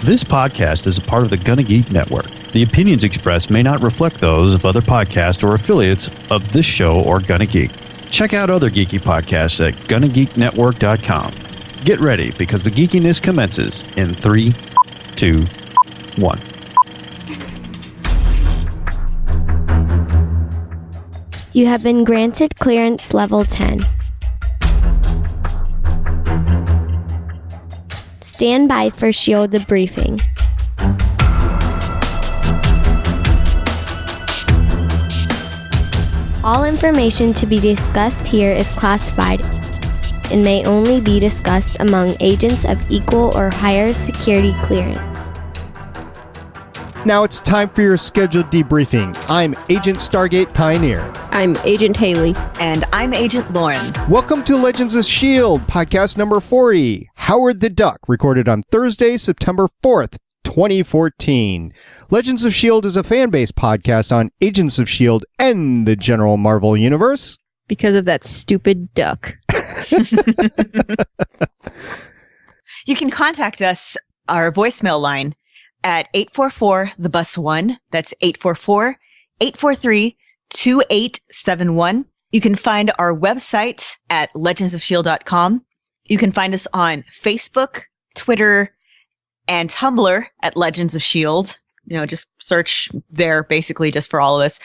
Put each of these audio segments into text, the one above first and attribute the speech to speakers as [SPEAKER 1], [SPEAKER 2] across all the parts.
[SPEAKER 1] This podcast is a part of the Gonna Geek Network. The opinions expressed may not reflect those of other podcasts or affiliates of this show or Gonna Geek. Check out other geeky podcasts at GonnaGeekNetwork.com. Get ready, because the geekiness commences in 3, 2, 1.
[SPEAKER 2] You have been granted clearance level 10. Stand by for S.H.I.E.L.D. debriefing. All information to be discussed here is classified and may only be discussed among agents of equal or higher security clearance.
[SPEAKER 3] Now it's time for your scheduled debriefing. I'm Agent Stargate Pioneer.
[SPEAKER 4] I'm Agent Haley.
[SPEAKER 5] And I'm Agent Lauren.
[SPEAKER 3] Welcome to Legends of S.H.I.E.L.D., podcast number 40, Howard the Duck, recorded on Thursday, September 4th, 2014. Legends of S.H.I.E.L.D. is a fan-based podcast on Agents of S.H.I.E.L.D. and the general Marvel Universe.
[SPEAKER 4] Because of that stupid duck.
[SPEAKER 5] You can contact us, our voicemail line, at 844-THE-BUS-1. That's 844-843-2871. You can find our website at legendsofshield.com. You can find us on Facebook, Twitter, and Tumblr at Legends of S.H.I.E.L.D. You know, just search there basically just for all of us.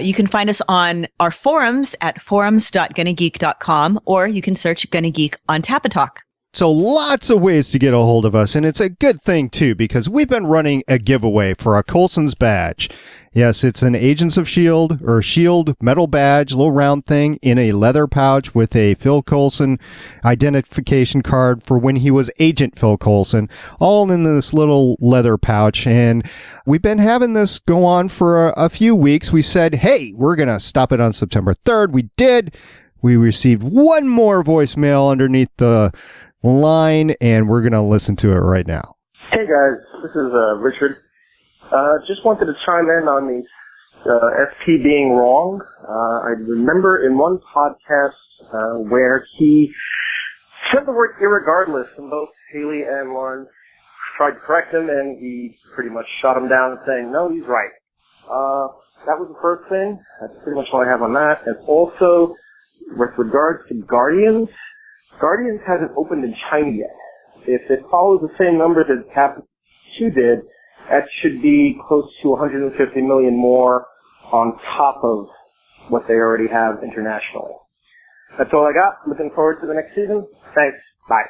[SPEAKER 5] You can find us on our forums at forums.gonnageek.com, or you can search Gonna Geek on Tapatalk.
[SPEAKER 3] So lots of ways to get a hold of us, and it's a good thing, too, because we've been running a giveaway for a Coulson's badge. Yes, it's an Agents of S.H.I.E.L.D. or S.H.I.E.L.D. metal badge, little round thing in a leather pouch with a Phil Coulson identification card for when he was Agent Phil Coulson, all in this little leather pouch. And we've been having this go on for a few weeks. We said, hey, we're going to stop it on September 3rd. We did. We received one more voicemail underneath the line, and we're going to listen to it right now.
[SPEAKER 6] Hey guys, this is Richard. Just wanted to chime in on the SP being wrong. I remember in one podcast where he said the word irregardless, and both Haley and Lauren tried to correct him, and he pretty much shot him down saying, no, he's right. That was the first thing. That's pretty much all I have on that. And also, with regards to Guardians hasn't opened in China yet. If it follows the same numbers as Cap 2 did, that should be close to 150 million more on top of what they already have internationally. That's all I got. Looking forward to the next season. Thanks. Bye.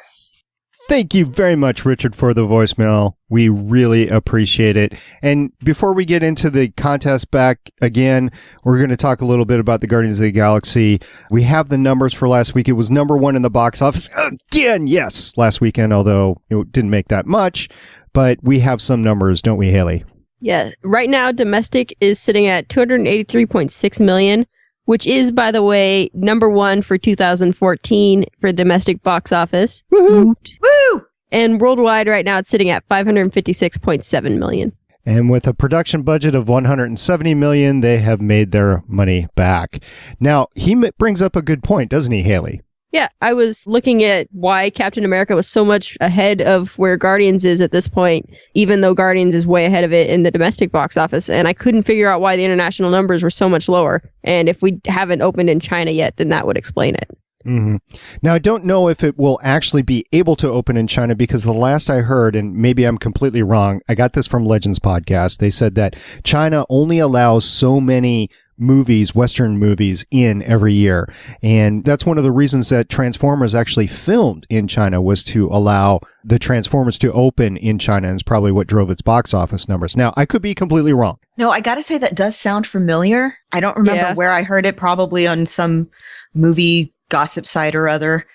[SPEAKER 3] Thank you very much, Richard, for the voicemail. We really appreciate it. And before we get into the contest back again, we're going to talk a little bit about the Guardians of the Galaxy. We have the numbers for last week. It was number 1 in the box office again. Yes, last weekend, although it didn't make that much. But we have some numbers, don't we, Haley?
[SPEAKER 4] Yeah. Right now, domestic is sitting at $283.6 million, which is, by the way, number 1 for 2014 for domestic box office.
[SPEAKER 3] Woohoo!
[SPEAKER 5] Woo!
[SPEAKER 4] And worldwide right now, it's sitting at $556.7 million.
[SPEAKER 3] And with a production budget of $170 million, they have made their money back. Now, he brings up a good point, doesn't he, Haley?
[SPEAKER 4] Yeah, I was looking at why Captain America was so much ahead of where Guardians is at this point, even though Guardians is way ahead of it in the domestic box office. And I couldn't figure out why the international numbers were so much lower. And if we haven't opened in China yet, then that would explain it.
[SPEAKER 3] Mm-hmm. Now, I don't know if it will actually be able to open in China, because the last I heard, and maybe I'm completely wrong, I got this from Legends Podcast. They said that China only allows so many movies, Western movies, in every year. And that's one of the reasons that Transformers actually filmed in China, was to allow the Transformers to open in China, and it's probably what drove its box office numbers. Now, I could be completely wrong.
[SPEAKER 5] No, I gotta say that does sound familiar. I don't remember where I heard it, probably on some movie gossip site or other.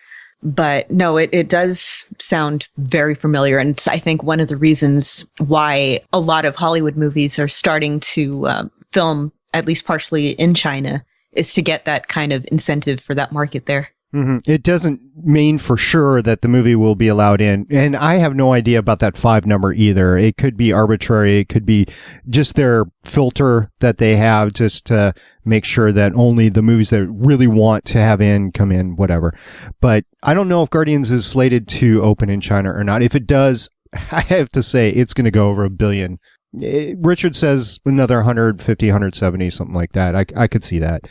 [SPEAKER 5] But no, it does sound very familiar. And it's, I think, one of the reasons why a lot of Hollywood movies are starting to film, at least partially in China, is to get that kind of incentive for that market there.
[SPEAKER 3] Mm-hmm. It doesn't mean for sure that the movie will be allowed in. And I have no idea about that 5 number either. It could be arbitrary. It could be just their filter that they have just to make sure that only the movies that really want to have in come in, whatever. But I don't know if Guardians is slated to open in China or not. If it does, I have to say it's going to go over $1 billion. Richard says another 150, 170, something like that. I could see that,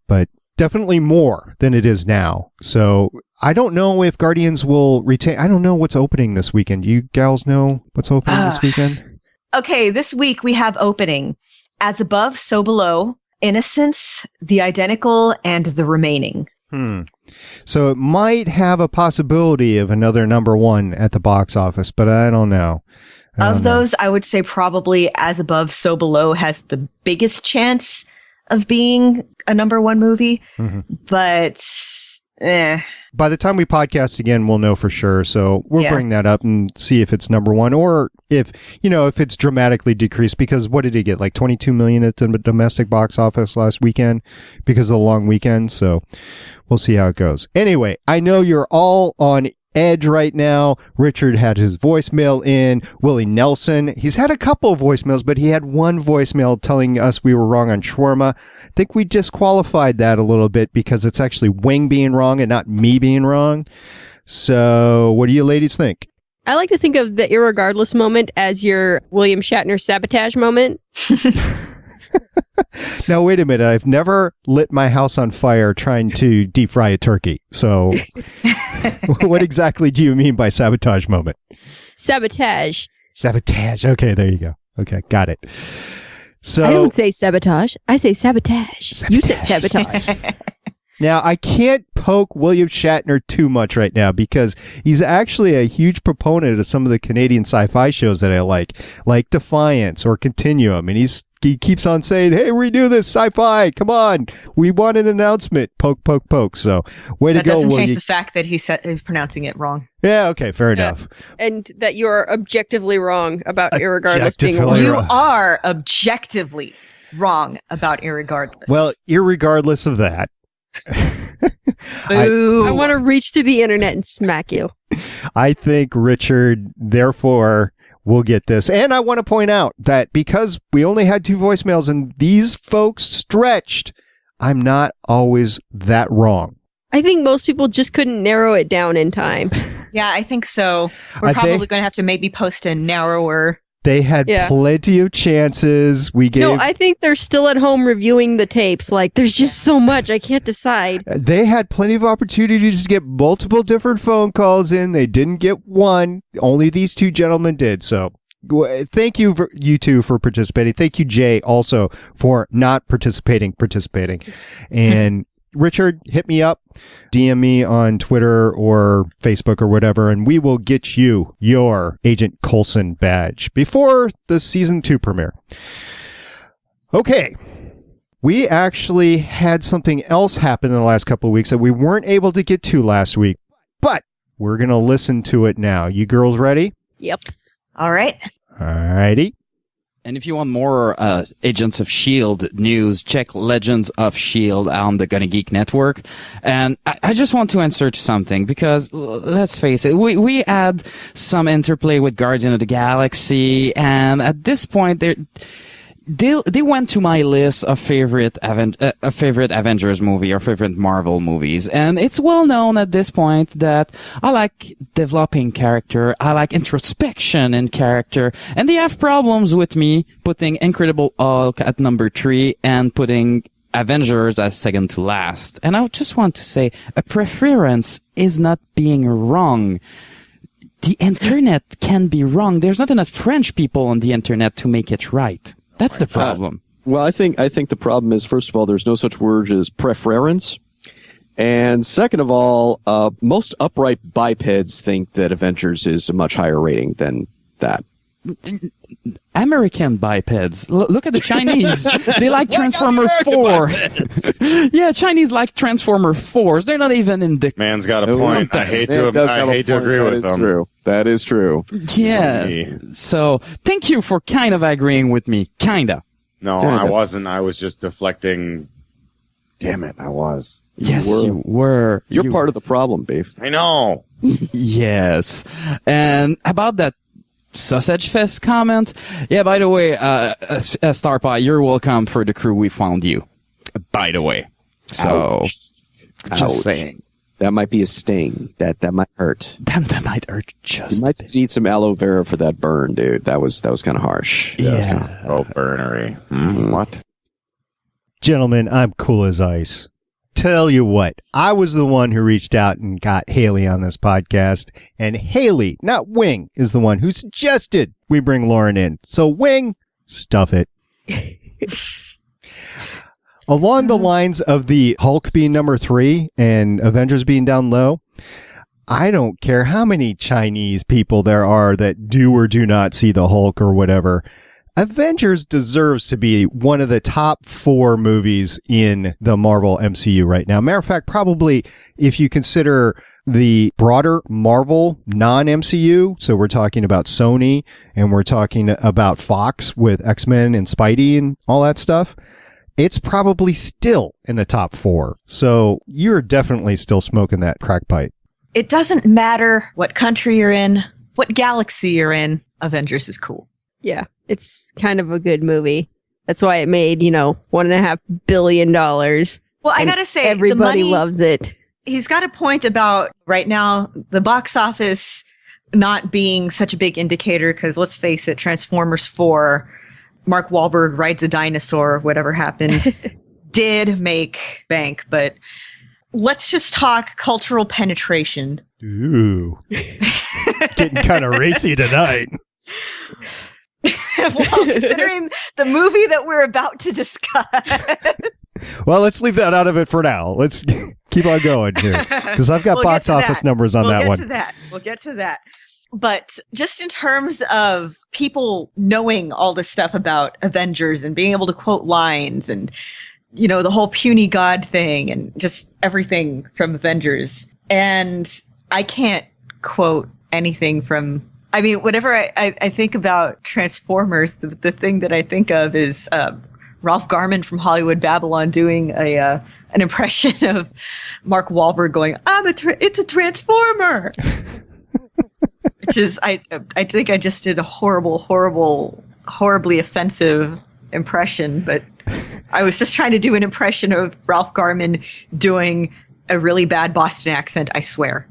[SPEAKER 3] but definitely more than it is now. So I don't know if Guardians will retain. I don't know what's opening this weekend. You gals know what's opening this weekend?
[SPEAKER 5] Okay, this week we have opening As Above, So Below, Innocence, The Identical, and The Remaining.
[SPEAKER 3] So it might have a possibility of another number one at the box office, but I don't know.
[SPEAKER 5] Of those, I would say probably As Above, So Below has the biggest chance of being a number one movie, but
[SPEAKER 3] by the time we podcast again, we'll know for sure. So we'll bring that up and see if it's number one or if it's dramatically decreased, because what did it get? Like 22 million at the domestic box office last weekend because of the long weekend. So we'll see how it goes. Anyway, I know you're all on edge right now. Richard had his voicemail in. Willie Nelson, he's had a couple of voicemails, but he had one voicemail telling us we were wrong on Schwarma. I think we disqualified that a little bit because it's actually Wing being wrong and not me being wrong. So what do you ladies think?
[SPEAKER 4] I like to think of the irregardless moment as your William Shatner sabotage moment.
[SPEAKER 3] Now, wait a minute. I've never lit my house on fire trying to deep fry a turkey. So what exactly do you mean by sabotage moment?
[SPEAKER 4] Sabotage.
[SPEAKER 3] Sabotage. Okay, there you go. Okay, got it. So
[SPEAKER 4] I don't say sabotage. I say sabotage. You say sabotage.
[SPEAKER 3] Now, I can't poke William Shatner too much right now because he's actually a huge proponent of some of the Canadian sci-fi shows that I like Defiance or Continuum. And he keeps on saying, hey, redo this sci-fi. Come on. We want an announcement. Poke, poke, poke. So way to go,
[SPEAKER 5] That doesn't change
[SPEAKER 3] William.
[SPEAKER 5] the fact that he's pronouncing it wrong.
[SPEAKER 3] Yeah, okay, fair enough.
[SPEAKER 4] And that you are objectively wrong about irregardless being
[SPEAKER 3] Objectively
[SPEAKER 4] wrong.
[SPEAKER 5] You are objectively wrong about irregardless.
[SPEAKER 3] Well, irregardless of that,
[SPEAKER 5] Boo.
[SPEAKER 4] I want to reach through the internet and smack you.
[SPEAKER 3] I think Richard, therefore, will get this. And I want to point out that because we only had 2 voicemails and these folks stretched, I'm not always that wrong.
[SPEAKER 4] I think most people just couldn't narrow it down in time.
[SPEAKER 5] Yeah, I think so. We're probably going to have to maybe post a narrower.
[SPEAKER 3] They had plenty of chances.
[SPEAKER 4] No, I think they're still at home reviewing the tapes. Like, there's just so much. I can't decide.
[SPEAKER 3] They had plenty of opportunities to get multiple different phone calls in. They didn't get one. Only these 2 gentlemen did. So thank you, you two, for participating. Thank you, Jay, also for not participating. And Richard, hit me up, DM me on Twitter or Facebook or whatever, and we will get you your Agent Coulson badge before the season 2 premiere. Okay. We actually had something else happen in the last couple of weeks that we weren't able to get to last week, but we're going to listen to it now. You girls ready?
[SPEAKER 4] Yep.
[SPEAKER 5] All right.
[SPEAKER 3] All righty.
[SPEAKER 7] And if you want more Agents of S.H.I.E.L.D. news, check Legends of S.H.I.E.L.D. on the Gonna Geek Network. And I just want to insert something because, let's face it, we had some interplay with Guardian of the Galaxy, and at this point, they went to my list of favorite Avengers movie or favorite Marvel movies. And it's well known at this point that I like developing character. I like introspection in character. And they have problems with me putting Incredible Hulk at number 3 and putting Avengers as second to last. And I just want to say a preference is not being wrong. The internet can be wrong. There's not enough French people on the internet to make it right. That's the problem.
[SPEAKER 8] Well, I think the problem is, first of all, there's no such word as preference. And second of all, most upright bipeds think that Avengers is a much higher rating than that.
[SPEAKER 7] American bipeds. Look at the Chinese. They like Transformer 4. Yeah, Chinese like Transformer 4s. They're not even in the...
[SPEAKER 9] Man's got a point. I hate to agree with them.
[SPEAKER 8] True. That is true.
[SPEAKER 7] Yeah. So, thank you for kind of agreeing with me. Kinda.
[SPEAKER 9] No, kinda. I wasn't. I was just deflecting. Damn it, I was.
[SPEAKER 7] Yes, you were.
[SPEAKER 8] You're part of the problem, babe.
[SPEAKER 9] I know.
[SPEAKER 7] Yes. And about that Sausage Fest comment. Yeah, by the way, Starpie, you're welcome for the crew. We found you. By the way. So, just saying.
[SPEAKER 8] That might be a sting. That might hurt.
[SPEAKER 7] That might hurt just.
[SPEAKER 8] You might need some aloe vera for that burn, dude. That was kind of harsh.
[SPEAKER 7] Yeah.
[SPEAKER 9] Oh, burnery. What?
[SPEAKER 3] Gentlemen, I'm cool as ice. Tell you what, I was the one who reached out and got Haley on this podcast, and Haley, not Wing, is the one who suggested we bring Lauren in. So Wing, stuff it. Along the lines of the Hulk being number 3 and Avengers being down low, I don't care how many Chinese people there are that do or do not see the Hulk or whatever. Avengers deserves to be one of the top 4 movies in the Marvel MCU right now. Matter of fact, probably if you consider the broader Marvel non-MCU, so we're talking about Sony and we're talking about Fox with X-Men and Spidey and all that stuff, it's probably still in the top 4. So you're definitely still smoking that crack pipe.
[SPEAKER 5] It doesn't matter what country you're in, what galaxy you're in, Avengers is cool.
[SPEAKER 4] Yeah, it's kind of a good movie. That's why it made, $1.5 billion.
[SPEAKER 5] Well, I gotta say,
[SPEAKER 4] everybody loves it.
[SPEAKER 5] He's got a point about right now the box office not being such a big indicator because let's face it, Transformers 4, Mark Wahlberg rides a dinosaur, whatever happened, did make bank. But let's just talk cultural penetration.
[SPEAKER 3] Ooh, getting kind of racy tonight.
[SPEAKER 5] Well, considering the movie that we're about to discuss.
[SPEAKER 3] Well, let's leave that out of it for now. Let's keep on going here because I've got box office numbers on that one.
[SPEAKER 5] We'll get to that. But just in terms of people knowing all this stuff about Avengers and being able to quote lines and, the whole puny god thing and just everything from Avengers. And I can't quote anything from... whenever I think about Transformers, the thing that I think of is Ralph Garman from Hollywood Babylon doing an impression of Mark Wahlberg going, it's a Transformer! Which is, I think I just did a horribly offensive impression, but I was just trying to do an impression of Ralph Garman doing a really bad Boston accent, I swear.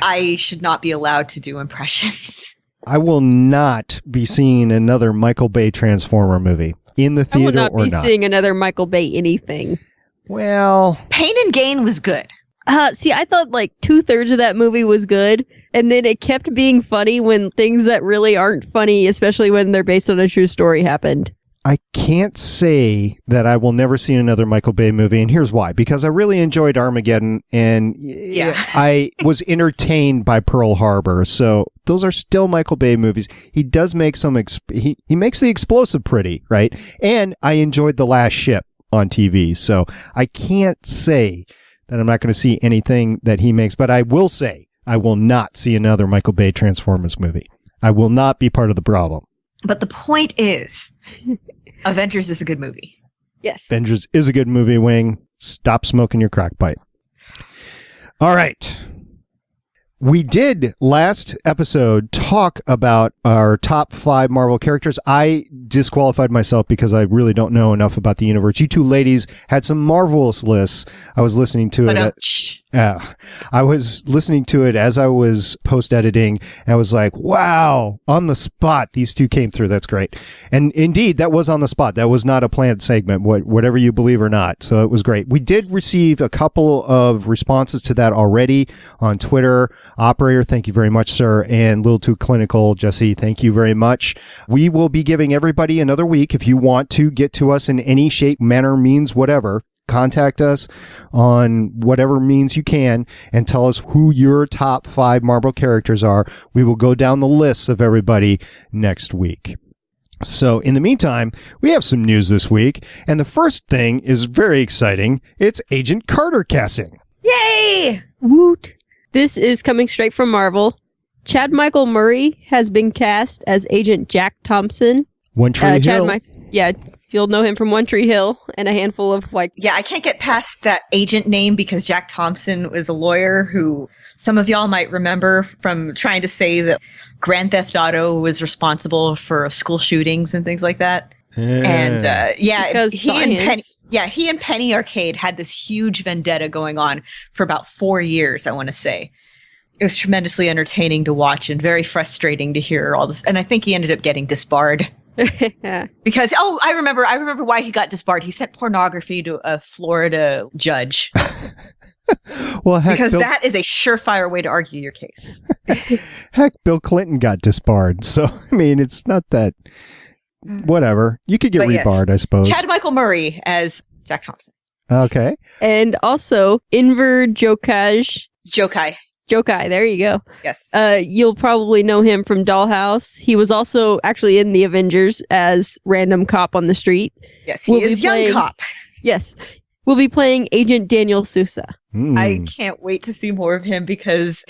[SPEAKER 5] I should not be allowed to do impressions.
[SPEAKER 3] I will not be seeing another Michael Bay Transformer movie in the theater or not.
[SPEAKER 4] I will not be seeing another Michael Bay anything.
[SPEAKER 3] Well,
[SPEAKER 5] Pain and Gain was good.
[SPEAKER 4] See, I thought like 2/3 of that movie was good, and then it kept being funny when things that really aren't funny, especially when they're based on a true story, happened.
[SPEAKER 3] I can't say that I will never see another Michael Bay movie, and here's why. Because I really enjoyed Armageddon, and I was entertained by Pearl Harbor, so those are still Michael Bay movies. He does make some... he makes the explosive pretty, right? And I enjoyed The Last Ship on TV, so I can't say that I'm not going to see anything that he makes, but I will say I will not see another Michael Bay Transformers movie. I will not be part of the problem.
[SPEAKER 5] But the point is, Avengers is a good movie.
[SPEAKER 4] Yes.
[SPEAKER 3] Avengers is a good movie, Wing. Stop smoking your crack pipe. All right. We did last episode talk about our top 5 Marvel characters. I disqualified myself because I really don't know enough about the universe. You two ladies had some marvelous lists. I was listening to it. I was listening to it as I was post-editing, and I was like, wow, on the spot, these two came through. That's great. And indeed, that was on the spot. That was not a planned segment, whatever you believe or not. So it was great. We did receive a couple of responses to that already on Twitter. Operator, thank you very much, sir. And Little Too Clinical, Jesse, thank you very much. We will be giving everybody another week. If you want to get to us in any shape, manner, means, whatever, contact us on whatever means you can and tell us who your top 5 Marvel characters are. We will go down the lists of everybody next week. So in the meantime, we have some news this week. And the first thing is very exciting. It's Agent Carter casting.
[SPEAKER 5] Yay!
[SPEAKER 4] Woot! This is coming straight from Marvel. Chad Michael Murray has been cast as Agent Jack Thompson.
[SPEAKER 3] One Tree Hill.
[SPEAKER 4] You'll know him from One Tree Hill and a handful of
[SPEAKER 5] Yeah, I can't get past that agent name because Jack Thompson was a lawyer who some of y'all might remember from trying to say that Grand Theft Auto was responsible for school shootings and things like that. And
[SPEAKER 4] Because
[SPEAKER 5] he and Penny Arcade had this huge vendetta going on for about 4 years, I want to say. It was tremendously entertaining to watch and very frustrating to hear all this. And I think he ended up getting disbarred. Because I remember why he got disbarred. He sent pornography to a Florida judge.
[SPEAKER 3] Well, heck,
[SPEAKER 5] because that is a surefire way to argue your case.
[SPEAKER 3] Heck, Bill Clinton got disbarred. So I mean, it's not that. Whatever, you could get rebarred, I suppose.
[SPEAKER 5] Chad Michael Murray as Jack Thompson.
[SPEAKER 3] Okay,
[SPEAKER 4] and also Enver Gjokaj. Gjokaj, there you go.
[SPEAKER 5] Yes.
[SPEAKER 4] You'll probably know him from Dollhouse. He was also actually in the Avengers as random cop on the street.
[SPEAKER 5] Yes, he is young cop.
[SPEAKER 4] Yes. We'll be playing Agent Daniel Sousa.
[SPEAKER 5] I can't wait to see more of him because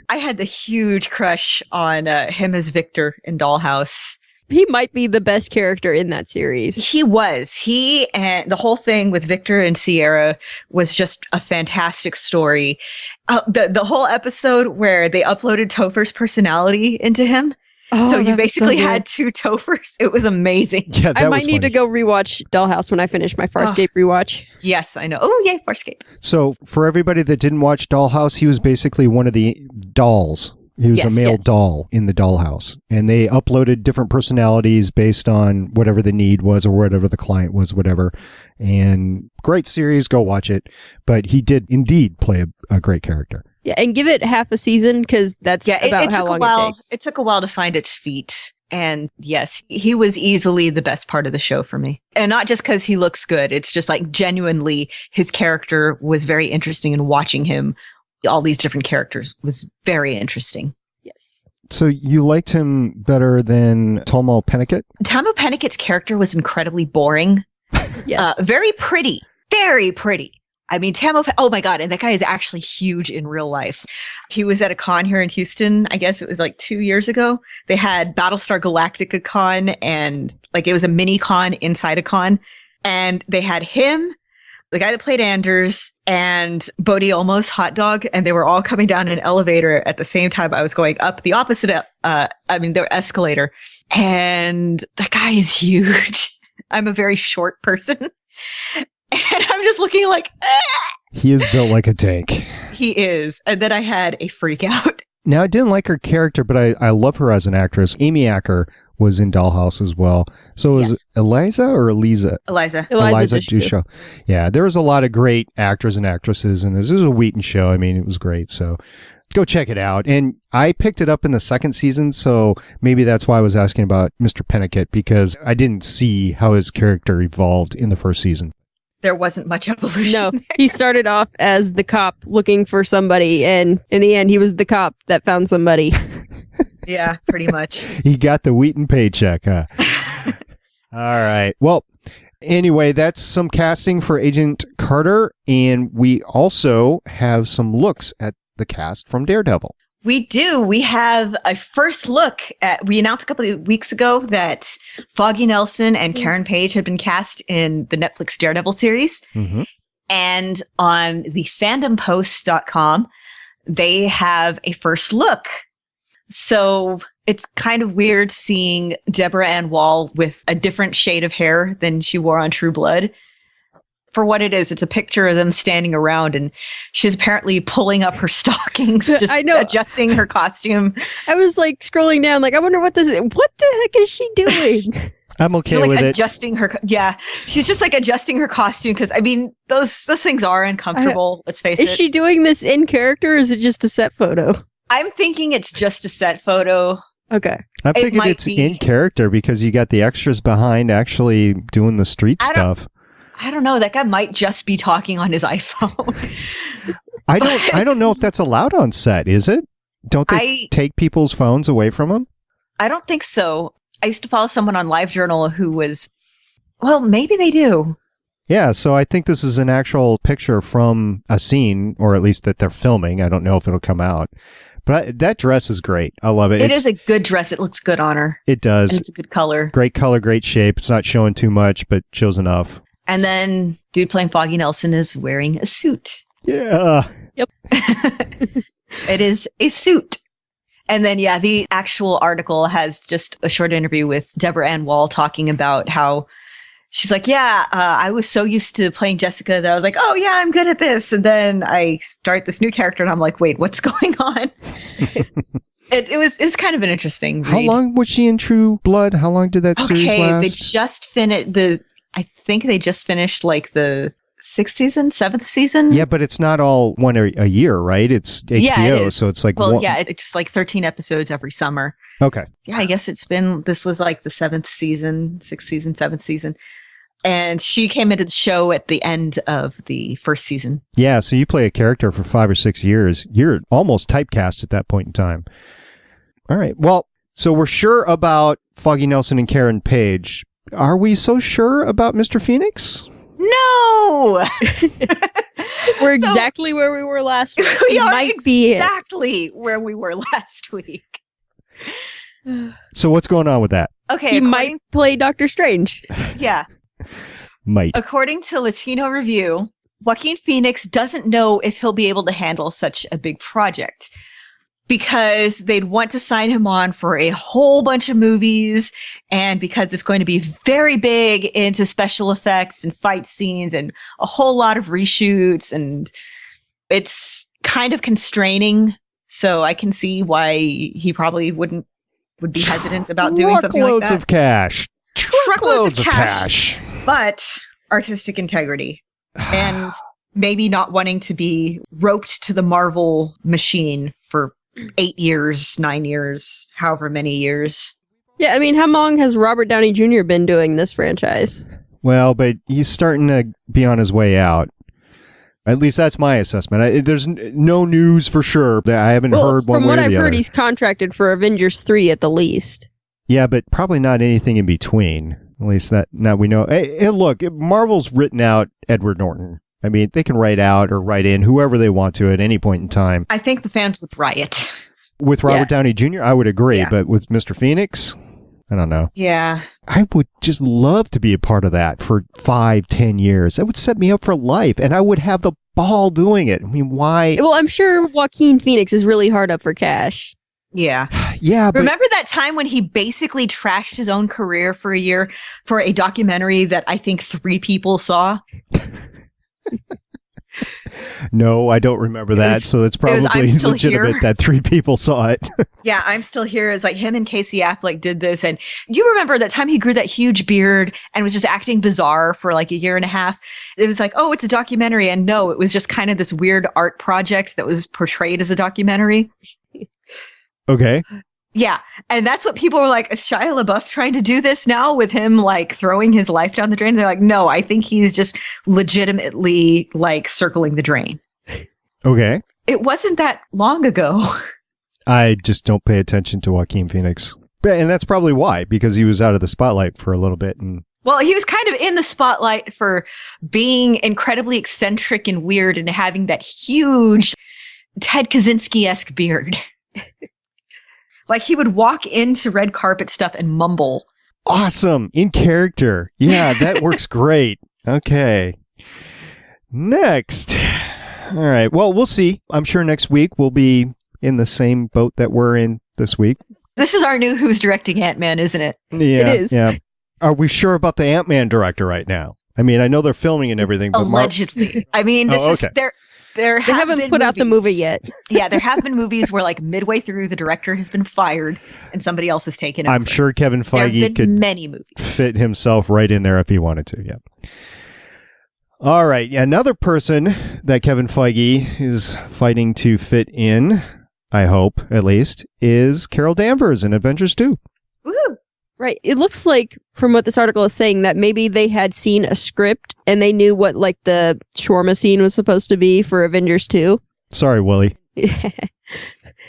[SPEAKER 5] I had the huge crush on him as Victor in Dollhouse.
[SPEAKER 4] He might be the best character in that series.
[SPEAKER 5] He was. He and the whole thing with Victor and Sierra was just a fantastic story. The whole episode where they uploaded Topher's personality into him. So you basically had two Tophers. It was amazing.
[SPEAKER 3] Yeah,
[SPEAKER 4] I might need to go rewatch Dollhouse when I finish my Farscape rewatch.
[SPEAKER 5] Yes, I know. Oh, yay, Farscape.
[SPEAKER 3] So for everybody that didn't watch Dollhouse, he was basically one of the dolls. He was a male doll in the dollhouse. And they uploaded different personalities based on whatever the need was or whatever the client was, whatever. And great series, go watch it. But he did indeed play a great character.
[SPEAKER 4] Yeah, and give it half a season because that's about how long it takes.
[SPEAKER 5] It took a while to find its feet. And yes, he was easily the best part of the show for me. And not just because he looks good. It's just like genuinely his character was very interesting, and watching him all these different characters was very interesting.
[SPEAKER 4] Yes.
[SPEAKER 3] So you liked him better than Tomo Pennicott?
[SPEAKER 5] Tomo Pennicott's character was incredibly boring.
[SPEAKER 4] Yes.
[SPEAKER 5] Very pretty. Very pretty. I mean, oh my God. And that guy is actually huge in real life. He was at a con here in Houston. I guess it was like 2 years ago. They had Battlestar Galactica con, and like it was a mini con inside a con. And they had him, the guy that played Anders, and Bodhi Olmo's hot dog, and they were all coming down an elevator at the same time. I was going up the opposite, the escalator, and that guy is huge. I'm a very short person, and I'm just looking like,
[SPEAKER 3] He is built like a tank.
[SPEAKER 5] He is. And then I had a freak out.
[SPEAKER 3] Now, I didn't like her character, but I love her as an actress. Amy Acker was in Dollhouse as well. So was it Eliza or Eliza?
[SPEAKER 5] Eliza
[SPEAKER 3] Dushku. Yeah, there was a lot of great actors and actresses in this. It was a Wheaton show. I mean, it was great. So go check it out. And I picked it up in the second season, so maybe that's why I was asking about Mr. Pennicott, because I didn't see how his character evolved in the first season.
[SPEAKER 5] There wasn't much evolution.
[SPEAKER 4] No, he started off as the cop looking for somebody, and in the end, he was the cop that found somebody.
[SPEAKER 5] Yeah, pretty much.
[SPEAKER 3] He got the Wheaton paycheck, huh? All right. Well, anyway, that's some casting for Agent Carter, and we also have some looks at the cast from Daredevil.
[SPEAKER 5] We do. We have a first look at, we announced a couple of weeks ago that Foggy Nelson and Karen Page had been cast in the Netflix Daredevil series. Mm-hmm. And on the fandompost.com, they have a first look. So it's kind of weird seeing Deborah Ann Wall with a different shade of hair than she wore on True Blood. For what it is, it's a picture of them standing around, and she's apparently pulling up her stockings, just adjusting her costume.
[SPEAKER 4] I was like scrolling down, like, I wonder what the heck is she doing?
[SPEAKER 3] I'm okay
[SPEAKER 5] she's, like,
[SPEAKER 3] with
[SPEAKER 5] adjusting her. Yeah, she's just like adjusting her costume because I mean those things are uncomfortable. Let's face it.
[SPEAKER 4] Is she doing this in character, or is it just a set photo?
[SPEAKER 5] I'm thinking it's just a set photo.
[SPEAKER 4] Okay.
[SPEAKER 3] I'm thinking it's in character because you got the extras behind actually doing the street stuff.
[SPEAKER 5] I don't know. That guy might just be talking on his iPhone.
[SPEAKER 3] I don't know if that's allowed on set, is it? Don't they take people's phones away from them?
[SPEAKER 5] I don't think so. I used to follow someone on LiveJournal who was, well, maybe they do.
[SPEAKER 3] Yeah, so I think this is an actual picture from a scene, or at least that they're filming. I don't know if it'll come out. But that dress is great. I love it.
[SPEAKER 5] It is a good dress. It looks good on her.
[SPEAKER 3] It does.
[SPEAKER 5] And it's a good color.
[SPEAKER 3] Great color, great shape. It's not showing too much, but shows enough.
[SPEAKER 5] And then dude playing Foggy Nelson is wearing a suit.
[SPEAKER 3] Yeah.
[SPEAKER 4] Yep.
[SPEAKER 5] It is a suit. And then, yeah, the actual article has just a short interview with Deborah Ann Wall talking about how she's like, I was so used to playing Jessica that I was like, oh, yeah, I'm good at this. And then I start this new character and I'm like, wait, what's going on? It's kind of an interesting read.
[SPEAKER 3] How long was she in True Blood? How long did that series last?
[SPEAKER 5] They just finished I think they just finished like the 6th season, 7th season.
[SPEAKER 3] Yeah, but it's not all one a year, right? It's HBO,
[SPEAKER 5] yeah,
[SPEAKER 3] so it's like
[SPEAKER 5] it's like 13 episodes every summer.
[SPEAKER 3] Okay.
[SPEAKER 5] Yeah, I guess this was like the 7th season, 6th season, 7th season. And she came into the show at the end of the 1st season.
[SPEAKER 3] Yeah, so you play a character for 5 or 6 years. You're almost typecast at that point in time. All right. Well, so we're sure about Foggy Nelson and Karen Page. Are we so sure about Mr. Phoenix?
[SPEAKER 5] No!
[SPEAKER 4] We're exactly where we were last week.
[SPEAKER 5] We are
[SPEAKER 4] might be
[SPEAKER 5] exactly where we were last week.
[SPEAKER 3] So what's going on with that?
[SPEAKER 5] Okay.
[SPEAKER 4] He might play Doctor Strange.
[SPEAKER 5] Yeah.
[SPEAKER 3] Might.
[SPEAKER 5] According to Latino Review, Joaquin Phoenix doesn't know if he'll be able to handle such a big project because they'd want to sign him on for a whole bunch of movies, and because it's going to be very big into special effects and fight scenes and a whole lot of reshoots, and it's kind of constraining. So I can see why he probably would be hesitant about doing something like that.
[SPEAKER 3] Truckloads of cash.
[SPEAKER 5] Truckloads of cash. But artistic integrity and maybe not wanting to be roped to the Marvel machine for 8 years, 9 years, however many years.
[SPEAKER 4] Yeah, I mean, how long has Robert Downey Jr. been doing this franchise?
[SPEAKER 3] Well, but he's starting to be on his way out. At least that's my assessment. There's no news for sure. I haven't heard one way or the other.
[SPEAKER 4] From what I've heard, he's contracted for Avengers 3 at the least.
[SPEAKER 3] Yeah, but probably not anything in between. At least that now we know. Hey, look, Marvel's written out Edward Norton. I mean, they can write out or write in whoever they want to at any point in time.
[SPEAKER 5] I think the fans would riot.
[SPEAKER 3] With Robert Downey Jr., I would agree. Yeah. But with Mr. Phoenix, I don't know.
[SPEAKER 5] Yeah.
[SPEAKER 3] I would just love to be a part of that for 5-10 years. That would set me up for life, and I would have the ball doing it. I mean, why?
[SPEAKER 4] Well, I'm sure Joaquin Phoenix is really hard up for cash.
[SPEAKER 5] Yeah.
[SPEAKER 3] Yeah. But
[SPEAKER 5] remember that time when he basically trashed his own career for a year for a documentary that I think 3 people saw?
[SPEAKER 3] No, I don't remember that. So it's probably legitimate that 3 people saw it.
[SPEAKER 5] Yeah, I'm Still Here is like him and Casey Affleck did this. And you remember that time he grew that huge beard and was just acting bizarre for like a year and a half. It was like, oh, it's a documentary. And no, it was just kind of this weird art project that was portrayed as a documentary.
[SPEAKER 3] Okay.
[SPEAKER 5] Yeah. And that's what people were like, is Shia LaBeouf trying to do this now with him like throwing his life down the drain? They're like, no, I think he's just legitimately like circling the drain.
[SPEAKER 3] Okay.
[SPEAKER 5] It wasn't that long ago.
[SPEAKER 3] I just don't pay attention to Joaquin Phoenix. And that's probably why, because he was out of the spotlight for a little bit. And
[SPEAKER 5] well, he was kind of in the spotlight for being incredibly eccentric and weird and having that huge Ted Kaczynski-esque beard. Like he would walk into red carpet stuff and mumble.
[SPEAKER 3] Awesome. In character. Yeah, that works great. Okay. Next. All right. Well, we'll see. I'm sure next week we'll be in the same boat that we're in this week.
[SPEAKER 5] This is our new Who's Directing Ant-Man, isn't it?
[SPEAKER 3] Yeah.
[SPEAKER 5] It is.
[SPEAKER 3] Yeah. Are we sure about the Ant-Man director right now? I mean, I know they're filming and everything. But
[SPEAKER 5] allegedly. I mean, this is... They
[SPEAKER 4] haven't put out the movie yet.
[SPEAKER 5] Yeah, there have been movies where like midway through the director has been fired and somebody else has taken over.
[SPEAKER 3] I'm sure Kevin Feige could
[SPEAKER 5] many movies.
[SPEAKER 3] Fit himself right in there if he wanted to. Yeah. All right. Yeah, another person that Kevin Feige is fighting to fit in, I hope at least, is Carol Danvers in Avengers 2.
[SPEAKER 5] Woo!
[SPEAKER 4] Right. It looks like, from what this article is saying, that maybe they had seen a script and they knew what, like, the Schwarma scene was supposed to be for Avengers 2.
[SPEAKER 3] Sorry, Willie.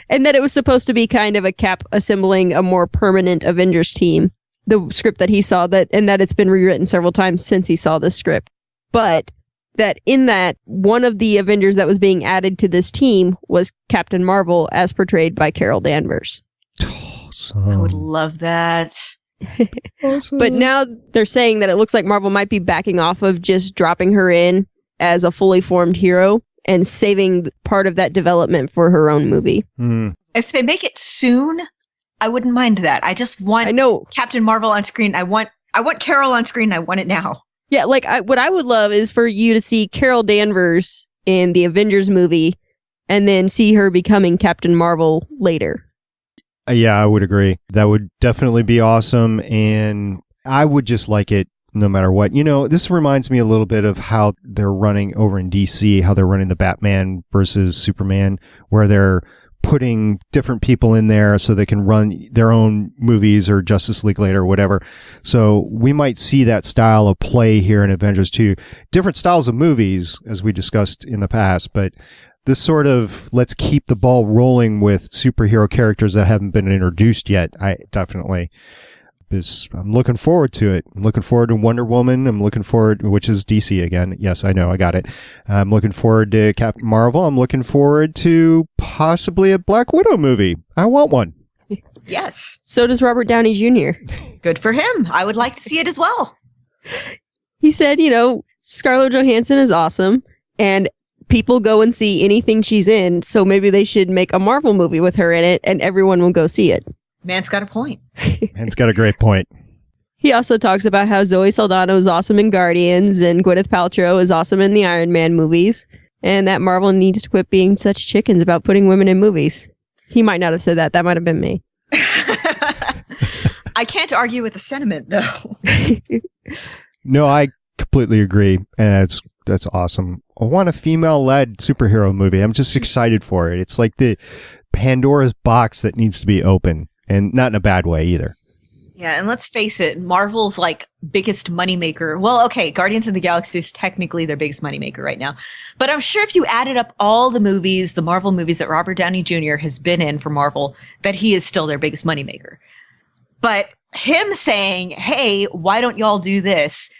[SPEAKER 4] And that it was supposed to be kind of a Cap assembling a more permanent Avengers team. The script that he saw, and that it's been rewritten several times since he saw this script. But that in that, one of the Avengers that was being added to this team was Captain Marvel, as portrayed by Carol Danvers.
[SPEAKER 3] Awesome.
[SPEAKER 5] I would love that.
[SPEAKER 3] Awesome.
[SPEAKER 4] But now they're saying that it looks like Marvel might be backing off of just dropping her in as a fully formed hero and saving part of that development for her own movie.
[SPEAKER 5] If they make it soon, I wouldn't mind that. I just want Captain Marvel on screen. I want Carol on screen. I want it now.
[SPEAKER 4] Yeah, like what I would love is for you to see Carol Danvers in the Avengers movie and then see her becoming Captain Marvel later.
[SPEAKER 3] Yeah, I would agree. That would definitely be awesome, and I would just like it no matter what. You know, this reminds me a little bit of how they're running over in DC, how they're running the Batman versus Superman, where they're putting different people in there so they can run their own movies or Justice League later or whatever. So we might see that style of play here in Avengers 2. Different styles of movies, as we discussed in the past, but this sort of let's keep the ball rolling with superhero characters that haven't been introduced yet. I'm looking forward to it. I'm looking forward to Wonder Woman. I'm looking forward, which is DC again. Yes, I know. I got it. I'm looking forward to Captain Marvel. I'm looking forward to possibly a Black Widow movie. I want one.
[SPEAKER 5] Yes.
[SPEAKER 4] So does Robert Downey Jr.
[SPEAKER 5] Good for him. I would like to see it as well.
[SPEAKER 4] He said, Scarlett Johansson is awesome and people go and see anything she's in. So maybe they should make a Marvel movie with her in it and everyone will go see it.
[SPEAKER 5] Man's got a point.
[SPEAKER 3] Man's got a great point.
[SPEAKER 4] He also talks about how Zoe Saldana is awesome in Guardians and Gwyneth Paltrow is awesome in the Iron Man movies, and that Marvel needs to quit being such chickens about putting women in movies. He might not have said that. That might have been me.
[SPEAKER 5] I can't argue with the sentiment, though.
[SPEAKER 3] No, I completely agree. And that's awesome. I want a female-led superhero movie. I'm just excited for it. It's like the Pandora's box that needs to be open. And not in a bad way either.
[SPEAKER 5] Yeah, and let's face it, Marvel's biggest moneymaker. Well, okay, Guardians of the Galaxy is technically their biggest moneymaker right now. But I'm sure if you added up all the movies, the Marvel movies that Robert Downey Jr. has been in for Marvel, that he is still their biggest moneymaker. But him saying, hey, why don't y'all do this,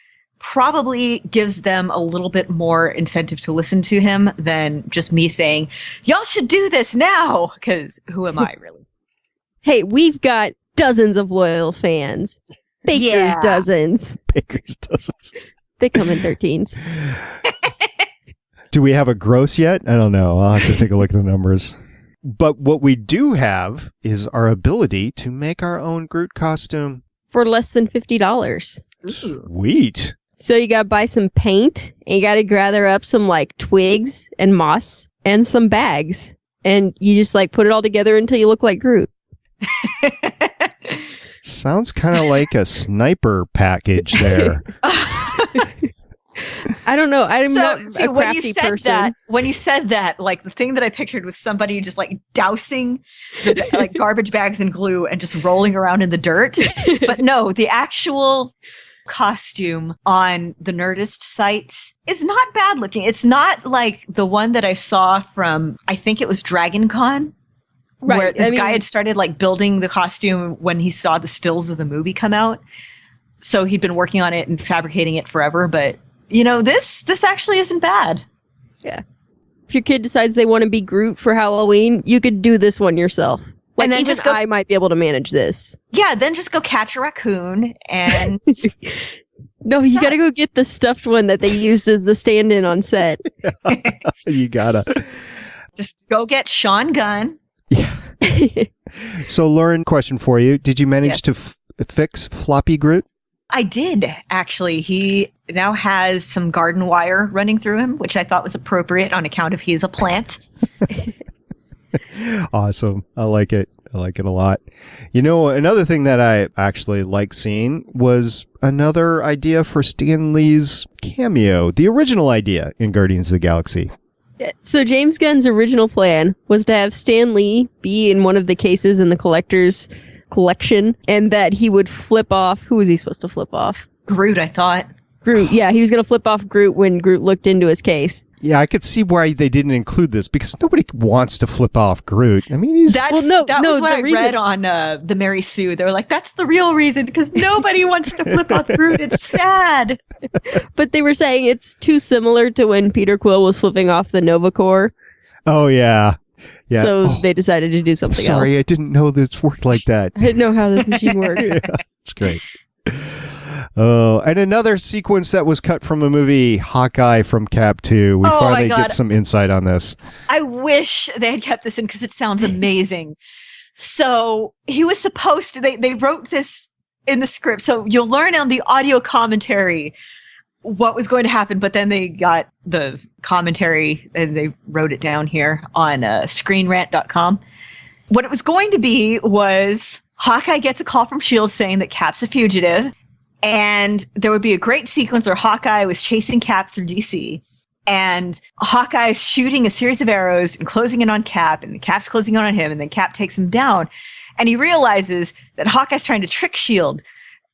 [SPEAKER 5] probably gives them a little bit more incentive to listen to him than just me saying, y'all should do this now, because who am I, really?
[SPEAKER 4] Hey, we've got dozens of loyal fans. Baker's dozens.
[SPEAKER 3] Baker's dozens.
[SPEAKER 4] They come in 13s.
[SPEAKER 3] Do we have a gross yet? I don't know. I'll have to take a look at the numbers. But what we do have is our ability to make our own Groot costume.
[SPEAKER 4] For less than $50.
[SPEAKER 3] Sweet.
[SPEAKER 4] So you gotta buy some paint, and you gotta gather up some twigs and moss and some bags. And you just put it all together until you look like Groot.
[SPEAKER 3] Sounds kind of like a sniper package there.
[SPEAKER 4] I don't know. I'm not a crafty person.
[SPEAKER 5] When you said that, the thing that I pictured was somebody just dousing the garbage bags in glue and just rolling around in the dirt. But no, the actual costume on the Nerdist site is not bad looking. It's not like the one that I saw from, I think it was Dragon Con. Right. Where this guy had started building the costume when he saw the stills of the movie come out. So he'd been working on it and fabricating it forever. But, this actually isn't bad.
[SPEAKER 4] Yeah. If your kid decides they want to be Groot for Halloween, you could do this one yourself. And then I might be able to manage this.
[SPEAKER 5] Yeah, then just go catch a raccoon and...
[SPEAKER 4] No, you gotta go get the stuffed one that they used as the stand-in on set.
[SPEAKER 3] You gotta.
[SPEAKER 5] Just go get Sean Gunn.
[SPEAKER 3] Yeah. So, Lauren, question for you. Did you manage to fix Floppy Groot?
[SPEAKER 5] I did, actually. He now has some garden wire running through him, which I thought was appropriate on account of he's a plant.
[SPEAKER 3] Awesome. I like it. I like it a lot. Another thing that I actually like seeing was another idea for Stan Lee's cameo, the original idea in Guardians of the Galaxy.
[SPEAKER 4] So James Gunn's original plan was to have Stan Lee be in one of the cases in the collector's collection, and that he would flip off. Who was he supposed to flip off?
[SPEAKER 5] Groot, I thought.
[SPEAKER 4] Groot, yeah, he was going to flip off Groot when Groot looked into his case.
[SPEAKER 3] Yeah, I could see why they didn't include this, because nobody wants to flip off Groot. I mean, he's...
[SPEAKER 5] That was what I read on the Mary Sue. They were like, that's the real reason, because nobody wants to flip off Groot. It's sad.
[SPEAKER 4] But they were saying it's too similar to when Peter Quill was flipping off the Nova Corps.
[SPEAKER 3] Oh, yeah. Yeah.
[SPEAKER 4] So they decided to do something else.
[SPEAKER 3] Sorry, I didn't know this worked like that.
[SPEAKER 4] I didn't know how this machine worked.
[SPEAKER 3] Yeah, it's great. Oh, and another sequence that was cut from a movie, Hawkeye from Cap 2. We finally get some insight on this.
[SPEAKER 5] I wish they had kept this in because it sounds amazing. So he was supposed to, they wrote this in the script. So you'll learn on the audio commentary what was going to happen, but then they got the commentary and they wrote it down here on screenrant.com. What it was going to be was Hawkeye gets a call from S.H.I.E.L.D. saying that Cap's a fugitive, and there would be a great sequence where Hawkeye was chasing Cap through DC, and Hawkeye's shooting a series of arrows and closing in on Cap, and Cap's closing in on him, and then Cap takes him down, and he realizes that Hawkeye's trying to trick S.H.I.E.L.D.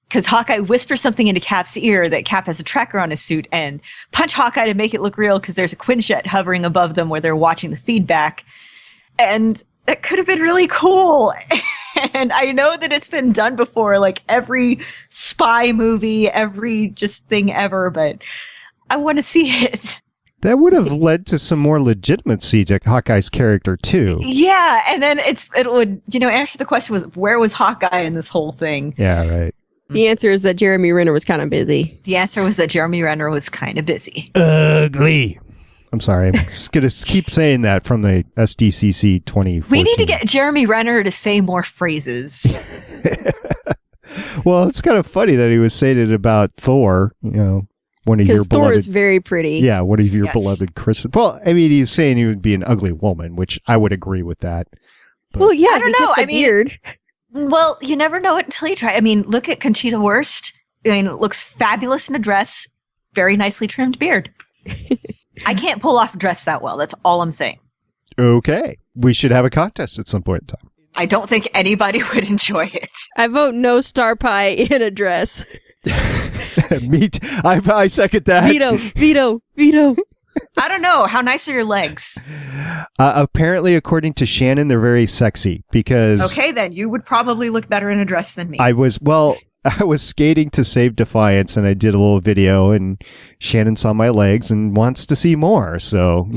[SPEAKER 5] because Hawkeye whispers something into Cap's ear that Cap has a tracker on his suit, and punch Hawkeye to make it look real because there's a Quinjet hovering above them where they're watching the feedback. And that could have been really cool. And I know that it's been done before, like every spy movie, every just thing ever, but I want to see it.
[SPEAKER 3] That would have led to some more legitimacy to Hawkeye's character, too.
[SPEAKER 5] Yeah, and then it would, answer the question was, where was Hawkeye in this whole thing?
[SPEAKER 3] Yeah, right.
[SPEAKER 4] The answer is that Jeremy Renner was kind of busy.
[SPEAKER 5] The answer was that Jeremy Renner was kind of busy.
[SPEAKER 3] Ugly. I'm sorry. I'm just going to keep saying that from the SDCC 2014.
[SPEAKER 5] We need to get Jeremy Renner to say more phrases.
[SPEAKER 3] Well, it's kind of funny that he was saying it about Thor, one of your beloved... Because
[SPEAKER 4] Thor is very pretty.
[SPEAKER 3] Yeah, one of your beloved Chris. Well, I mean, he's saying he would be an ugly woman, which I would agree with that.
[SPEAKER 4] But... Well, yeah,
[SPEAKER 5] I don't know.
[SPEAKER 4] Beard.
[SPEAKER 5] Well, you never know it until you try. I mean, look at Conchita Wurst. I mean, it looks fabulous in a dress. Very nicely trimmed beard. I can't pull off a dress that well. That's all I'm saying.
[SPEAKER 3] Okay. We should have a contest at some point in time.
[SPEAKER 5] I don't think anybody would enjoy it.
[SPEAKER 4] I vote no star pie in a dress.
[SPEAKER 3] I second that.
[SPEAKER 4] Veto.
[SPEAKER 5] I don't know. How nice are your legs?
[SPEAKER 3] Apparently, according to Shannon, they're very sexy because...
[SPEAKER 5] Okay, then. You would probably look better in a dress than me.
[SPEAKER 3] I was skating to Save Defiance, and I did a little video, and Shannon saw my legs and wants to see more. So,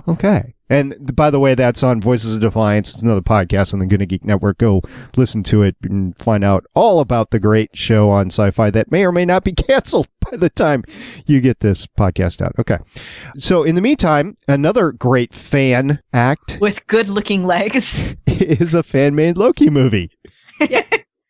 [SPEAKER 3] okay. And by the way, that's on Voices of Defiance. It's another podcast on the Gonna Geek Network. Go listen to it and find out all about the great show on sci-fi that may or may not be canceled by the time you get this podcast out. Okay. So in the meantime, another great fan act
[SPEAKER 5] with good-looking legs
[SPEAKER 3] is a fan-made Loki movie.
[SPEAKER 4] Yeah.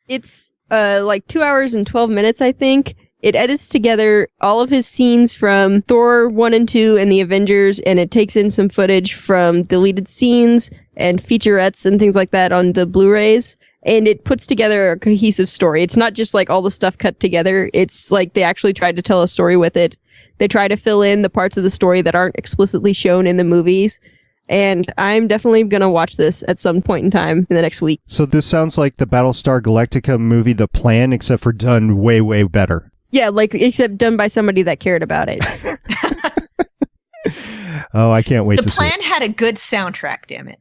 [SPEAKER 4] It's like 2 hours and 12 minutes, I think. It edits together all of his scenes from Thor 1 and 2 and the Avengers, and it takes in some footage from deleted scenes and featurettes and things like that on the Blu-rays, and it puts together a cohesive story. It's not just like all the stuff cut together. It's like they actually tried to tell a story with it. They try to fill in the parts of the story that aren't explicitly shown in the movies. And I'm definitely going to watch this at some point in time in the next week.
[SPEAKER 3] So this sounds like the Battlestar Galactica movie, The Plan, except for done way, way better.
[SPEAKER 4] Yeah, except done by somebody that cared about it.
[SPEAKER 3] Oh, I can't wait to see it.
[SPEAKER 5] The Plan had a good soundtrack, damn it.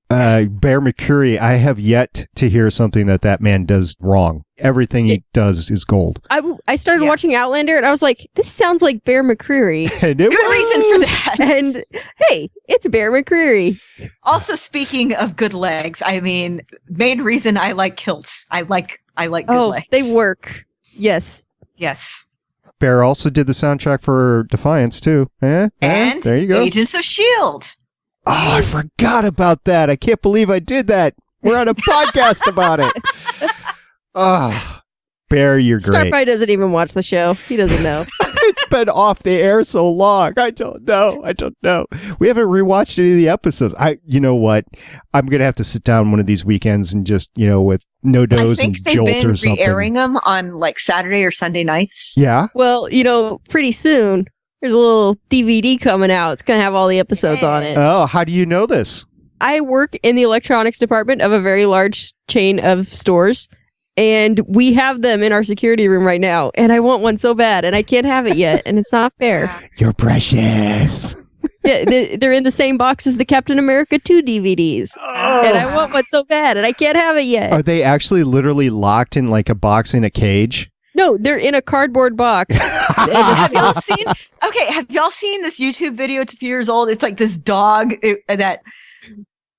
[SPEAKER 3] Bear McCreary, I have yet to hear something that man does wrong. Everything he does is gold.
[SPEAKER 4] I started watching Outlander, and I was like, this sounds like Bear McCreary.
[SPEAKER 3] And
[SPEAKER 5] good reason for that.
[SPEAKER 4] And hey, it's Bear McCreary.
[SPEAKER 5] Also, speaking of good legs, I mean, main reason I like kilts. I like good legs.
[SPEAKER 4] They work. Yes.
[SPEAKER 3] Bear also did the soundtrack for Defiance, too. And there you go.
[SPEAKER 5] Agents of S.H.I.E.L.D.
[SPEAKER 3] Oh, I forgot about that. I can't believe I did that. We're on a podcast about it. Bear, you're great.
[SPEAKER 4] Starpie doesn't even watch the show. He doesn't know.
[SPEAKER 3] It's been off the air so long. I don't know. We haven't rewatched any of the episodes. You know what? I'm going to have to sit down one of these weekends and just, with No Dose and Jolt or something. I think they've been
[SPEAKER 5] re-airing them on like Saturday or Sunday nights.
[SPEAKER 3] Yeah?
[SPEAKER 4] Well, pretty soon there's a little DVD coming out. It's going to have all the episodes on it.
[SPEAKER 3] Oh, how do you know this?
[SPEAKER 4] I work in the electronics department of a very large chain of stores. And we have them in our security room right now. And I want one so bad. And I can't have it yet. And it's not fair.
[SPEAKER 3] You're precious.
[SPEAKER 4] Yeah, they're in the same box as the Captain America 2 DVDs. Oh. And I want one so bad. And I can't have it yet.
[SPEAKER 3] Are they actually literally locked in like a box in a cage?
[SPEAKER 4] No, they're in a cardboard box.
[SPEAKER 5] Have y'all seen this YouTube video? It's a few years old. It's like this dog that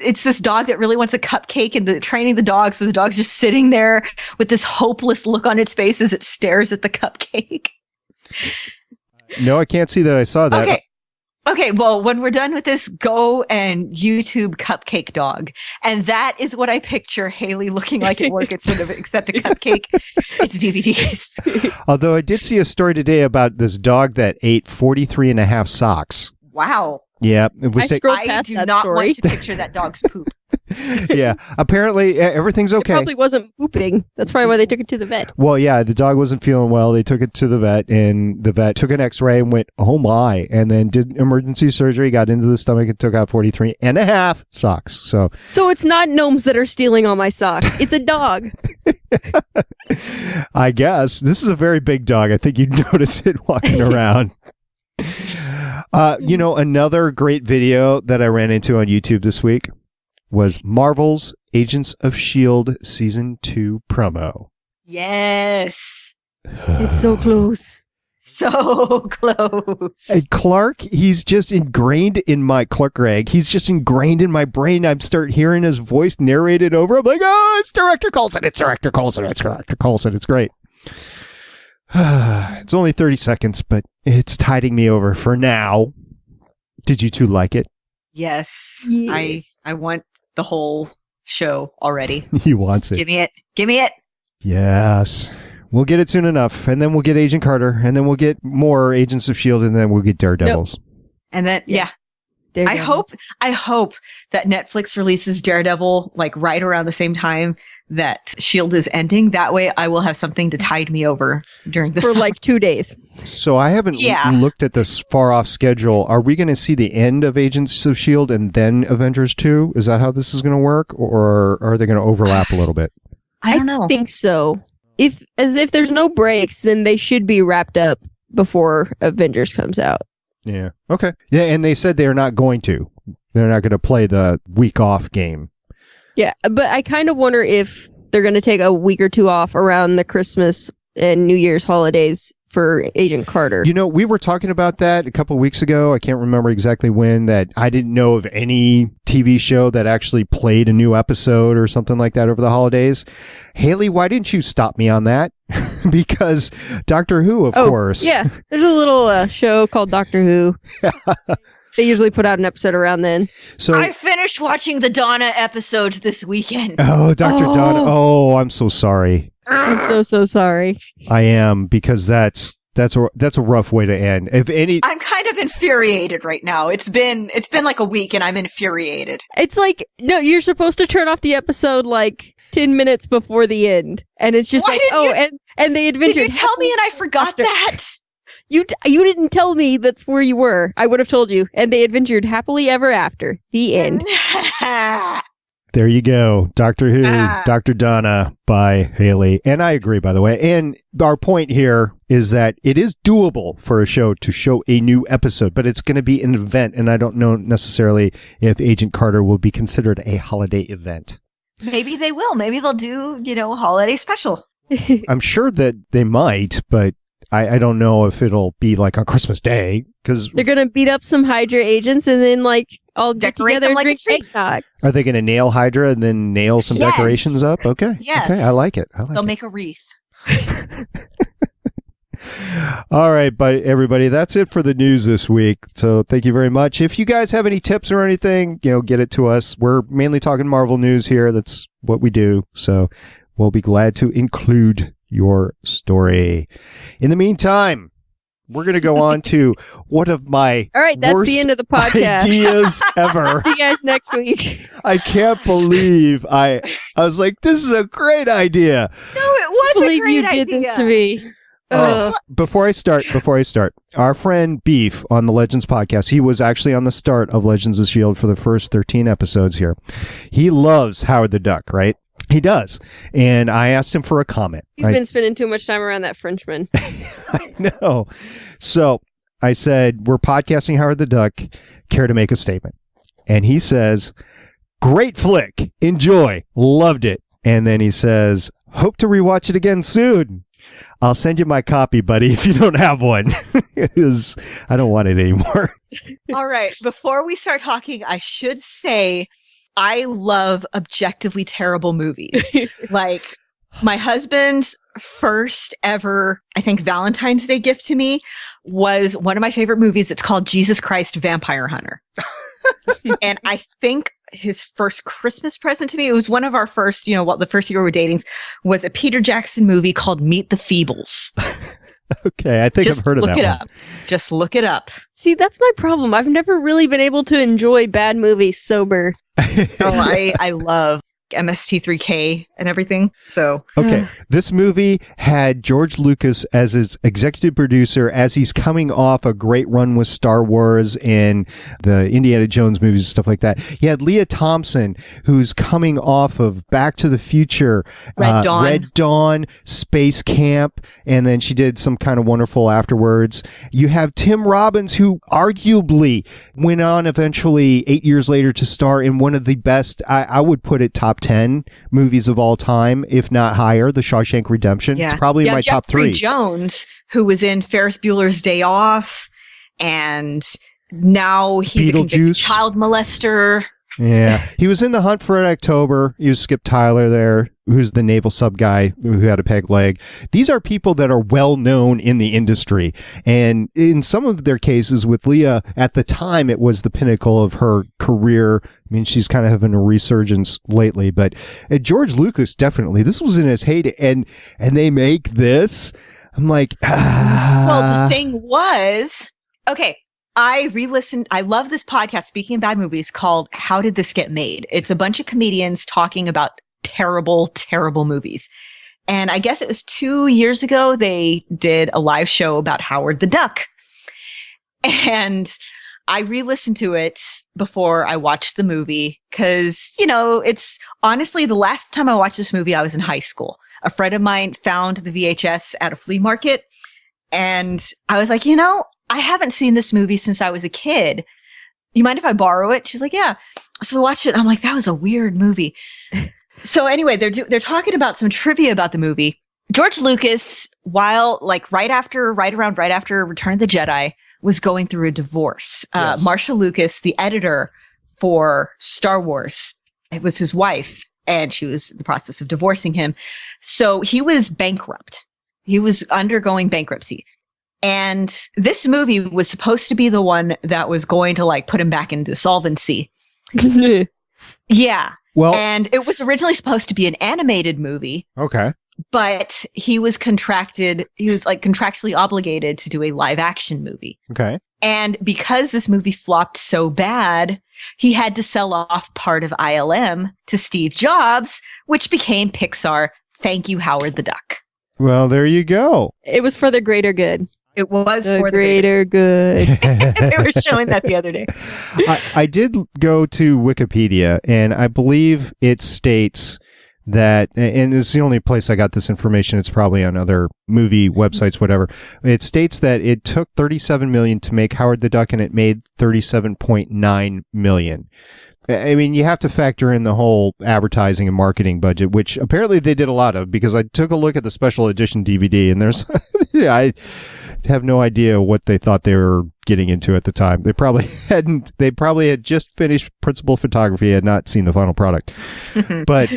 [SPEAKER 5] it's this dog that really wants a cupcake, and training the dog, so the dog's just sitting there with this hopeless look on its face as it stares at the cupcake.
[SPEAKER 3] No, I can't see that I saw that.
[SPEAKER 5] Okay, well, when we're done with this, go and YouTube cupcake dog. And that is what I picture Haley looking like at work except a cupcake. It's DVDs.
[SPEAKER 3] Although I did see a story today about this dog that ate 43 and a half socks.
[SPEAKER 5] Wow.
[SPEAKER 3] Yeah. It was
[SPEAKER 5] I do not want to picture that dog's poop.
[SPEAKER 3] Yeah. Apparently, everything's okay.
[SPEAKER 4] It probably wasn't pooping. That's probably why they took it to the vet.
[SPEAKER 3] Well, yeah, the dog wasn't feeling well. They took it to the vet, and the vet took an x-ray and went, oh my, and then did emergency surgery, got into the stomach, and took out 43 and a half socks. So
[SPEAKER 4] it's not gnomes that are stealing all my socks. It's a dog.
[SPEAKER 3] I guess. This is a very big dog. I think you'd notice it walking around. Another great video that I ran into on YouTube this week was Marvel's Agents of S.H.I.E.L.D. Season 2 promo.
[SPEAKER 5] Yes.
[SPEAKER 4] It's so close.
[SPEAKER 5] So close.
[SPEAKER 3] And Clark, he's just ingrained in my Clark Gregg. He's just ingrained in my brain. I start hearing his voice narrated over. I'm like, oh, it's Director Coulson. It's Director Coulson. It's Director Coulson. It's great. It's only 30 seconds, but it's tiding me over for now. Did you two like it?
[SPEAKER 5] Yes. I want the whole show already.
[SPEAKER 3] He wants it.
[SPEAKER 5] Give me it. Give me it.
[SPEAKER 3] Yes. We'll get it soon enough. And then we'll get Agent Carter. And then we'll get more Agents of S.H.I.E.L.D. And then we'll get Daredevils.
[SPEAKER 5] Nope. And then, yeah.
[SPEAKER 4] Daredevil.
[SPEAKER 5] I hope that Netflix releases Daredevil like right around the same time that S.H.I.E.L.D. is ending. That way I will have something to tide me over during the
[SPEAKER 4] for
[SPEAKER 5] summer.
[SPEAKER 4] like 2 days.
[SPEAKER 3] So I haven't looked at this far off schedule. Are we going to see the end of Agents of S.H.I.E.L.D. and then Avengers 2? Is that how this is going to work? Or are they going to overlap a little bit?
[SPEAKER 5] I don't know.
[SPEAKER 4] I think so. If there's no breaks, then they should be wrapped up before Avengers comes out.
[SPEAKER 3] Yeah. Okay. Yeah, and they said they're not going to. They're not going to play the week off game.
[SPEAKER 4] Yeah, but I kind of wonder if they're going to take a week or two off around the Christmas and New Year's holidays for Agent Carter.
[SPEAKER 3] You know, we were talking about that a couple weeks ago. I can't remember exactly when, that I didn't know of any TV show that actually played a new episode or something like that over the holidays. Haley, why didn't you stop me on that? Because Doctor Who, of course.
[SPEAKER 4] Yeah, there's a little show called Doctor Who. They usually put out an episode around then.
[SPEAKER 3] So
[SPEAKER 5] I finished watching the Donna episodes this weekend.
[SPEAKER 3] Oh, Dr. Donna. Oh, I'm so sorry.
[SPEAKER 4] I'm so sorry.
[SPEAKER 3] I am, because that's a rough way to end. If any,
[SPEAKER 5] I'm kind of infuriated right now. It's been like a week and I'm infuriated.
[SPEAKER 4] It's like, no, you're supposed to turn off the episode like 10 minutes before the end. And it's just and they adventure.
[SPEAKER 5] Did you tell me and I forgot that?
[SPEAKER 4] You didn't tell me that's where you were. I would have told you. And they adventured happily ever after. The end.
[SPEAKER 3] There you go. Doctor Who, Dr. Donna by Haley. And I agree, by the way. And our point here is that it is doable for a show to show a new episode, but it's going to be an event. And I don't know necessarily if Agent Carter will be considered a holiday event.
[SPEAKER 5] Maybe they will. Maybe they'll do, a holiday special.
[SPEAKER 3] I'm sure that they might, but I don't know if it'll be like on Christmas Day, because
[SPEAKER 4] they're going to beat up some Hydra agents and then all get together and drink eggnog.
[SPEAKER 3] Are they going to nail Hydra and then nail some decorations up? Okay.
[SPEAKER 5] Yes.
[SPEAKER 3] Okay, I like it.
[SPEAKER 5] They'll make a wreath.
[SPEAKER 3] All right, everybody, that's it for the news this week. So thank you very much. If you guys have any tips or anything, get it to us. We're mainly talking Marvel news here. That's what we do. So we'll be glad to include your story. In the meantime, we're going to go on to one of my
[SPEAKER 4] all right, that's the end of the podcast.
[SPEAKER 3] Ideas ever.
[SPEAKER 4] See you guys next week.
[SPEAKER 3] I can't believe I was like, this is a great idea.
[SPEAKER 5] No, it was a great idea.
[SPEAKER 4] You did this to me.
[SPEAKER 3] Before I start, our friend Beef on the Legends podcast, he was actually on the start of Legends of S.H.I.E.L.D. for the first 13 episodes here. He loves Howard the Duck, right? He does. And I asked him for a comment.
[SPEAKER 4] He's been spending too much time around that Frenchman.
[SPEAKER 3] I know. So I said, we're podcasting Howard the Duck. Care to make a statement? And he says, great flick. Enjoy. Loved it. And then he says, hope to rewatch it again soon. I'll send you my copy, buddy, if you don't have one. Because I don't want it anymore.
[SPEAKER 5] All right. Before we start talking, I should say I love objectively terrible movies. Like, my husband's first ever, I think, Valentine's Day gift to me was one of my favorite movies. It's called Jesus Christ Vampire Hunter. And I think his first Christmas present to me, it was one of our first, the first year we were dating, was a Peter Jackson movie called Meet the Feebles.
[SPEAKER 3] Okay, I think I've heard of that one.
[SPEAKER 5] Look it up. Just look it up.
[SPEAKER 4] See, that's my problem. I've never really been able to enjoy bad movies sober.
[SPEAKER 5] I love MST3K and everything. So
[SPEAKER 3] okay, this movie had George Lucas as his executive producer as he's coming off a great run with Star Wars and the Indiana Jones movies and stuff like that. He had Leah Thompson, who's coming off of Back to the Future,
[SPEAKER 5] Red
[SPEAKER 3] Dawn, Space Camp, and then she did some kind of wonderful afterwards. You have Tim Robbins, who arguably went on eventually 8 years later to star in one of the best, I would put it top 10 movies of all time, if not higher, The Shawshank Redemption.
[SPEAKER 5] Yeah.
[SPEAKER 3] It's probably my top
[SPEAKER 5] Jeffrey
[SPEAKER 3] 3.
[SPEAKER 5] Jones, who was in Ferris Bueller's Day Off, and now he's a convicted child molester.
[SPEAKER 3] Yeah. He was in The Hunt for October. He was Skip Tyler there, who's the naval sub guy who had a peg leg. These are people that are well known in the industry. And in some of their cases with Leah, at the time, it was the pinnacle of her career. I mean, she's kind of having a resurgence lately, but George Lucas, definitely, this was in his heyday, and they make this. I'm like,
[SPEAKER 5] Well, the thing was, okay, I re-listened. I love this podcast, speaking of bad movies, called How Did This Get Made? It's a bunch of comedians talking about terrible, terrible movies. And I guess it was 2 years ago, they did a live show about Howard the Duck. And I re-listened to it before I watched the movie because, it's honestly the last time I watched this movie, I was in high school. A friend of mine found the VHS at a flea market. And I was like, I haven't seen this movie since I was a kid. You mind if I borrow it? She's like, yeah. So we watched it. And I'm like, that was a weird movie. So anyway, they're talking about some trivia about the movie. George Lucas, while right around Return of the Jedi, was going through a divorce.
[SPEAKER 8] Yes.
[SPEAKER 5] Marsha Lucas, the editor for Star Wars, it was his wife, and she was in the process of divorcing him. So he was bankrupt. He was undergoing bankruptcy. And this movie was supposed to be the one that was going to put him back into solvency. Yeah.
[SPEAKER 3] well,
[SPEAKER 5] And it was originally supposed to be an animated movie,
[SPEAKER 3] okay.
[SPEAKER 5] but he was contractually obligated to do a live action movie.
[SPEAKER 3] Okay.
[SPEAKER 5] And because this movie flopped so bad, he had to sell off part of ILM to Steve Jobs, which became Pixar. Thank you, Howard the Duck.
[SPEAKER 3] Well, there you go.
[SPEAKER 4] It was for the greater good.
[SPEAKER 5] It was
[SPEAKER 4] The
[SPEAKER 5] for the
[SPEAKER 4] greater good.
[SPEAKER 5] They were showing that the other day.
[SPEAKER 3] I did go to Wikipedia, and I believe it states that, and it's the only place I got this information, it's probably on other movie websites, whatever. It states that it took $37 million to make Howard the Duck, and it made $37.9 million. I mean, you have to factor in the whole advertising and marketing budget, which apparently they did a lot of, because I took a look at the special edition DVD, and there's, I have no idea what they thought they were getting into at the time. They probably had just finished principal photography, had not seen the final product. But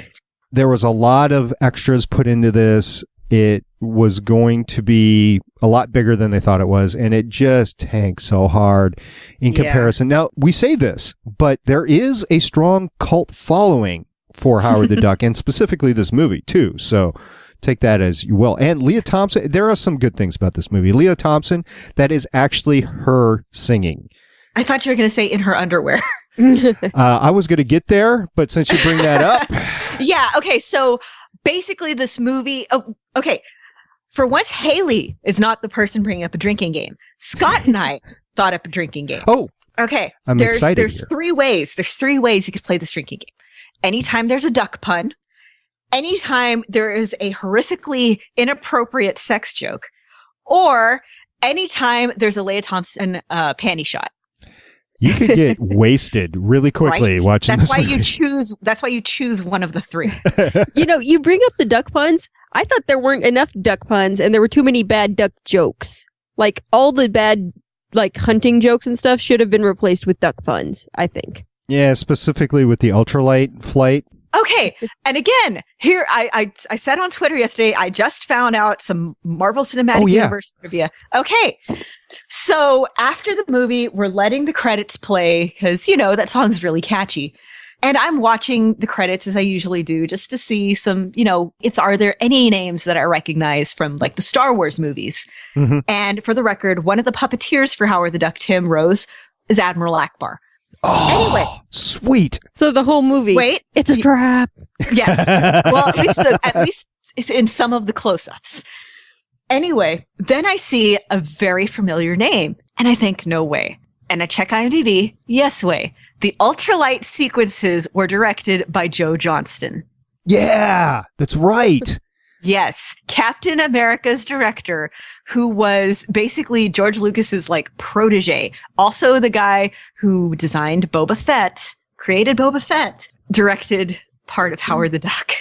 [SPEAKER 3] there was a lot of extras put into this. It was going to be a lot bigger than they thought it was, and it just tanked so hard in comparison. Now, we say this, but there is a strong cult following for Howard the Duck, and specifically this movie, too. So take that as you will. And Leah Thompson, there are some good things about this movie. Leah Thompson, that is actually her singing.
[SPEAKER 5] I thought you were going to say in her underwear.
[SPEAKER 3] I was going to get there, but since you bring that up.
[SPEAKER 5] Yeah. Okay. So basically this movie. Oh, okay. For once, Haley is not the person bringing up a drinking game. Scott and I thought up a drinking game.
[SPEAKER 3] Oh,
[SPEAKER 5] okay.
[SPEAKER 3] I'm excited.
[SPEAKER 5] There's
[SPEAKER 3] here.
[SPEAKER 5] 3 ways. There's 3 ways you could play this drinking game. Anytime there's a duck pun, anytime there is a horrifically inappropriate sex joke, or anytime there's a Leah Thompson panty shot.
[SPEAKER 3] You could get wasted really quickly
[SPEAKER 5] Right?
[SPEAKER 3] watching
[SPEAKER 5] That's
[SPEAKER 3] this
[SPEAKER 5] why
[SPEAKER 3] movie.
[SPEAKER 5] That's why you choose one of the 3.
[SPEAKER 4] You bring up the duck puns. I thought there weren't enough duck puns, and there were too many bad duck jokes. All the bad, hunting jokes and stuff should have been replaced with duck puns, I think.
[SPEAKER 3] Yeah, specifically with the ultralight flight.
[SPEAKER 5] Okay, and again, here I said on Twitter yesterday, I just found out some Marvel Cinematic Universe trivia. Okay, so after the movie, we're letting the credits play because, that song's really catchy. And I'm watching the credits as I usually do just to see some, are there any names that I recognize from like the Star Wars movies? Mm-hmm. And for the record, one of the puppeteers for Howard the Duck, Tim Rose, is Admiral Akbar.
[SPEAKER 3] Oh,
[SPEAKER 5] anyway,
[SPEAKER 3] sweet.
[SPEAKER 4] So the whole movie, it's a trap.
[SPEAKER 5] Yes. Well, at least it's in some of the close-ups. Anyway, then I see a very familiar name, and I think, no way. And I check IMDb. Yes way. The ultralight sequences were directed by Joe Johnston.
[SPEAKER 3] Yeah, that's right.
[SPEAKER 5] Yes, Captain America's director, who was basically George Lucas's protege. Also the guy who designed Boba Fett, created Boba Fett, directed part of Howard the Duck.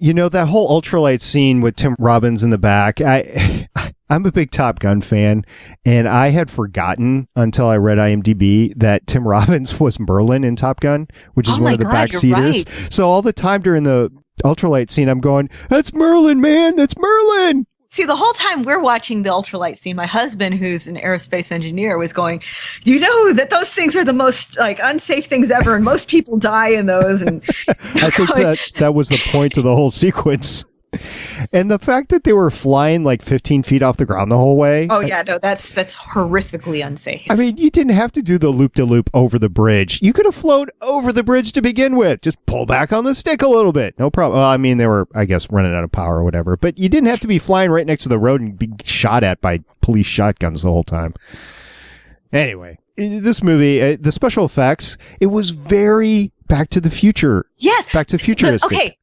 [SPEAKER 3] That whole ultralight scene with Tim Robbins in the back, I'm a big Top Gun fan, and I had forgotten until I read IMDb that Tim Robbins was Merlin in Top Gun, which is one of the backseaters. Right. So all the time during the ultralight scene, I'm going, that's Merlin, man, that's Merlin.
[SPEAKER 5] See, the whole time we're watching the ultralight scene, my husband, who's an aerospace engineer, was going, do you know that those things are the most unsafe things ever, and most people die in those? And
[SPEAKER 3] I think that was the point of the whole sequence. And the fact that they were flying 15 feet off the ground the whole way.
[SPEAKER 5] Oh, yeah, no, that's horrifically unsafe.
[SPEAKER 3] I mean, you didn't have to do the loop-de-loop over the bridge. You could have flown over the bridge to begin with. Just pull back on the stick a little bit. No problem. Well, I mean, they were, I guess, running out of power or whatever. But you didn't have to be flying right next to the road and be shot at by police shotguns the whole time. Anyway, this movie, the special effects, it was very Back to the Future.
[SPEAKER 5] Yes.
[SPEAKER 3] Back to futuristic.
[SPEAKER 5] Okay.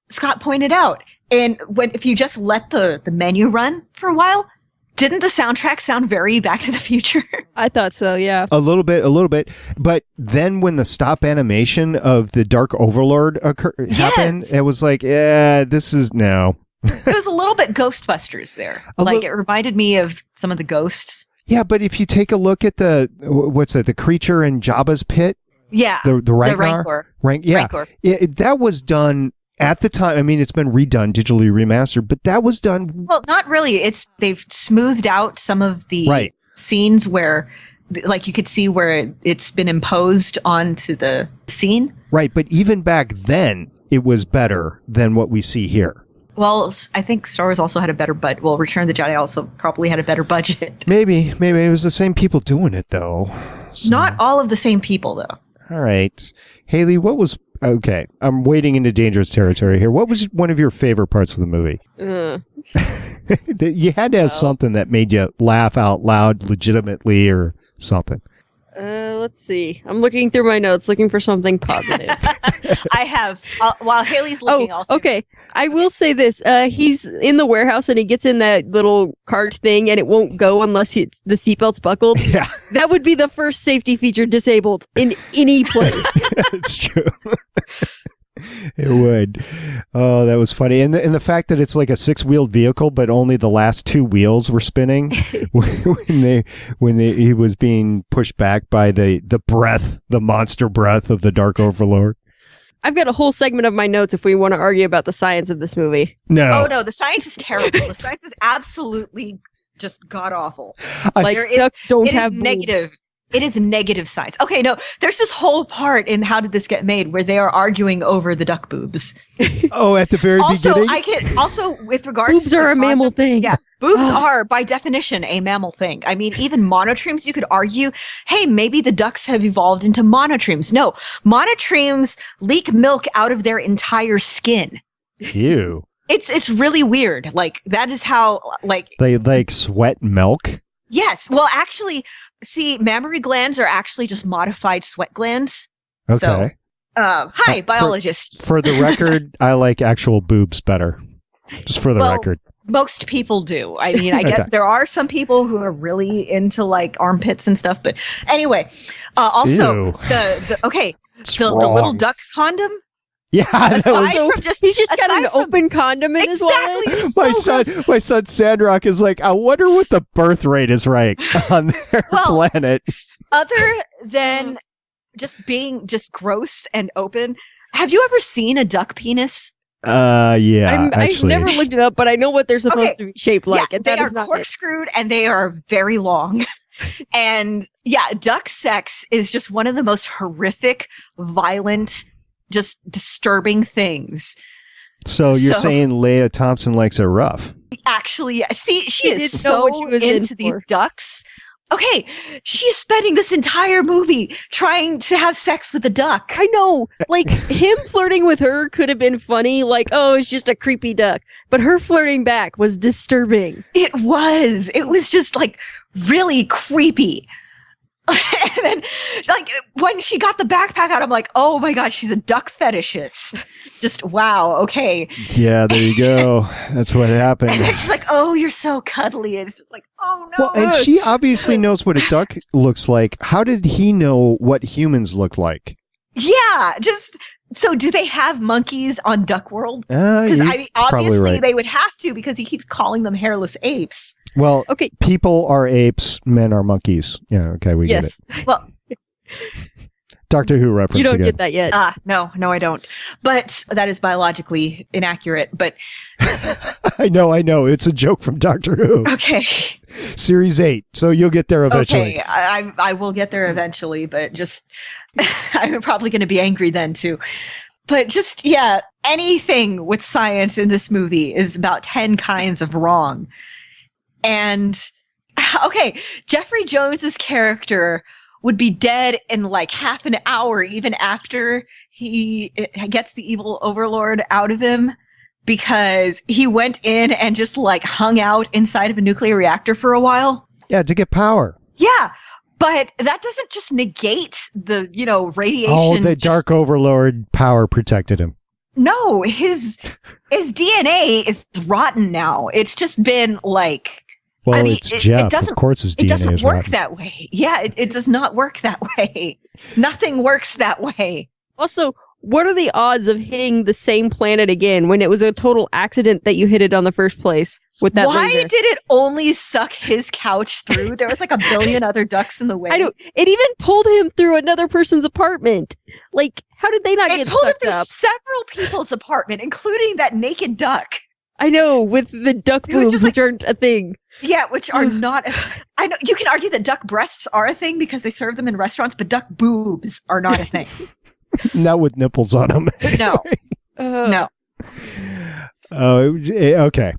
[SPEAKER 5] Scott pointed out. And if you just let the menu run for a while, didn't the soundtrack sound very Back to the Future?
[SPEAKER 4] I thought so, yeah.
[SPEAKER 3] A little bit. But then when the stop animation of the Dark Overlord happened, it was like, this is no.
[SPEAKER 5] It was a little bit Ghostbusters there. It reminded me of some of the ghosts.
[SPEAKER 3] Yeah, but if you take a look at the creature in Jabba's pit?
[SPEAKER 5] Yeah.
[SPEAKER 3] The Rancor.
[SPEAKER 5] Rancor.
[SPEAKER 3] That was done at the time. I mean, it's been redone, digitally remastered, but that was done.
[SPEAKER 5] Well, not really. They've smoothed out some of the scenes where, you could see where it's been imposed onto the scene.
[SPEAKER 3] Right, but even back then, it was better than what we see here.
[SPEAKER 5] Well, I think Star Wars also had a better budget. Well, Return of the Jedi also probably had a better budget.
[SPEAKER 3] Maybe it was the same people doing it, though. So.
[SPEAKER 5] Not all of the same people, though.
[SPEAKER 3] All right. Haley, what was... Okay, I'm wading into dangerous territory here. What was one of your favorite parts of the movie? You had to have something that made you laugh out loud legitimately or something.
[SPEAKER 4] Let's see. I'm looking through my notes, looking for something positive.
[SPEAKER 5] I have. While Haley's looking also.
[SPEAKER 4] Okay. I will say this. He's in the warehouse and he gets in that little cart thing and it won't go unless the seatbelt's buckled.
[SPEAKER 3] Yeah.
[SPEAKER 4] That would be the first safety feature disabled in any place.
[SPEAKER 3] It's true. It would. Oh, that was funny. And the fact that it's like a 6-wheeled vehicle, but only the last 2 wheels were spinning when he was being pushed back by the monster breath of the Dark Overlord.
[SPEAKER 4] I've got a whole segment of my notes if we want to argue about the science of this movie.
[SPEAKER 3] No.
[SPEAKER 5] Oh, no. The science is terrible. The science is absolutely just god-awful.
[SPEAKER 4] Ducks don't have boobs.
[SPEAKER 5] Negative. It is negative science. Okay, no, there's this whole part in How Did This Get Made where they are arguing over the duck boobs.
[SPEAKER 3] Oh, at the very beginning?
[SPEAKER 5] Also, with regards
[SPEAKER 4] boobs
[SPEAKER 5] to
[SPEAKER 4] are a mammal thing.
[SPEAKER 5] Yeah, boobs are, by definition, a mammal thing. I mean, even monotremes, you could argue, hey, maybe the ducks have evolved into monotremes. No, monotremes leak milk out of their entire skin.
[SPEAKER 3] Ew.
[SPEAKER 5] It's really weird. That is how,
[SPEAKER 3] They, sweat milk?
[SPEAKER 5] Yes. Well, actually, see, mammary glands are actually just modified sweat glands.
[SPEAKER 3] Okay.
[SPEAKER 5] So, hi, biologist.
[SPEAKER 3] For the record, I like actual boobs better. Just for the record.
[SPEAKER 5] Most people do. I mean, I get there are some people who are really into armpits and stuff, but anyway. Also, the little duck condom.
[SPEAKER 3] Yeah,
[SPEAKER 4] he's just got an open condom in his wallet.
[SPEAKER 3] My son Sandrock is like, I wonder what the birth rate is on their planet.
[SPEAKER 5] Other than just being just gross and open. Have you ever seen a duck penis?
[SPEAKER 3] Yeah.
[SPEAKER 4] I've never looked it up, but I know what they're supposed to be shaped like.
[SPEAKER 5] Yeah,
[SPEAKER 4] and
[SPEAKER 5] they
[SPEAKER 4] that
[SPEAKER 5] are
[SPEAKER 4] is not
[SPEAKER 5] corkscrewed and they are very long. And yeah, duck sex is just one of the most horrific, violent, just disturbing things.
[SPEAKER 3] So you're saying Leia Thompson likes it rough?
[SPEAKER 5] Actually, see, she is
[SPEAKER 4] didn't know what
[SPEAKER 5] so
[SPEAKER 4] she was
[SPEAKER 5] into
[SPEAKER 4] in
[SPEAKER 5] these
[SPEAKER 4] for.
[SPEAKER 5] ducks. Okay, she's spending this entire movie trying to have sex with a duck.
[SPEAKER 4] I know. Like, him flirting with her could have been funny. Like, oh, it's just a creepy duck. But her flirting back was disturbing.
[SPEAKER 5] It was just like really creepy. And then, like, when she got the backpack out, I'm like, oh my God, she's a duck fetishist. Just wow, okay.
[SPEAKER 3] Yeah, there you go. That's what happened.
[SPEAKER 5] And then she's like, oh, you're so cuddly. And it's just like, oh no.
[SPEAKER 3] Well, and she obviously knows what a duck looks like. How did he know what humans look like?
[SPEAKER 5] Yeah, just so do they have monkeys on Duck World? Because I mean, obviously they would have to because he keeps calling them hairless apes.
[SPEAKER 3] Well,
[SPEAKER 4] okay.
[SPEAKER 3] People are apes, men are monkeys. Yeah, okay, we get it.
[SPEAKER 5] Well,
[SPEAKER 3] Doctor Who reference.
[SPEAKER 4] You don't
[SPEAKER 3] again.
[SPEAKER 4] get that yet.
[SPEAKER 5] No, I don't. But that is biologically inaccurate. But
[SPEAKER 3] I know. It's a joke from Doctor Who.
[SPEAKER 5] Okay.
[SPEAKER 3] Series 8. So you'll get there eventually.
[SPEAKER 5] Okay, I will get there eventually, but just I'm probably going to be angry then too. But just, yeah, anything with science in this movie is about 10 kinds of wrong. And, okay, Jeffrey Jones's character would be dead in like half an hour, even after he gets the evil overlord out of him, because he went in and just like hung out inside of a nuclear reactor for a while.
[SPEAKER 3] Yeah, to get power.
[SPEAKER 5] Yeah. But that doesn't just negate the, radiation.
[SPEAKER 3] Oh, the Dark Overlord power protected him.
[SPEAKER 5] No, his DNA is rotten now. It's just been like...
[SPEAKER 3] Well, it's Jeff. Of course his DNA is rotten.
[SPEAKER 5] It doesn't work that way. Yeah, it does not work that way. Nothing works that way.
[SPEAKER 4] Also, what are the odds of hitting the same planet again when it was a total accident that you hit it on the first place with that
[SPEAKER 5] Why
[SPEAKER 4] laser?
[SPEAKER 5] did it only suck his couch through? There was like a billion other ducks in the way.
[SPEAKER 4] I don't. It even pulled him through another person's apartment. Like, how did they not get
[SPEAKER 5] pulled him
[SPEAKER 4] sucked
[SPEAKER 5] through
[SPEAKER 4] up?
[SPEAKER 5] several people's apartment, including that naked duck.
[SPEAKER 4] I know, with the duck boobs, which aren't a thing.
[SPEAKER 5] Yeah, which are not. I know you can argue that duck breasts are a thing because they serve them in restaurants, but duck boobs are not a thing.
[SPEAKER 3] Not with nipples on them.
[SPEAKER 5] No. No.
[SPEAKER 3] Oh, okay.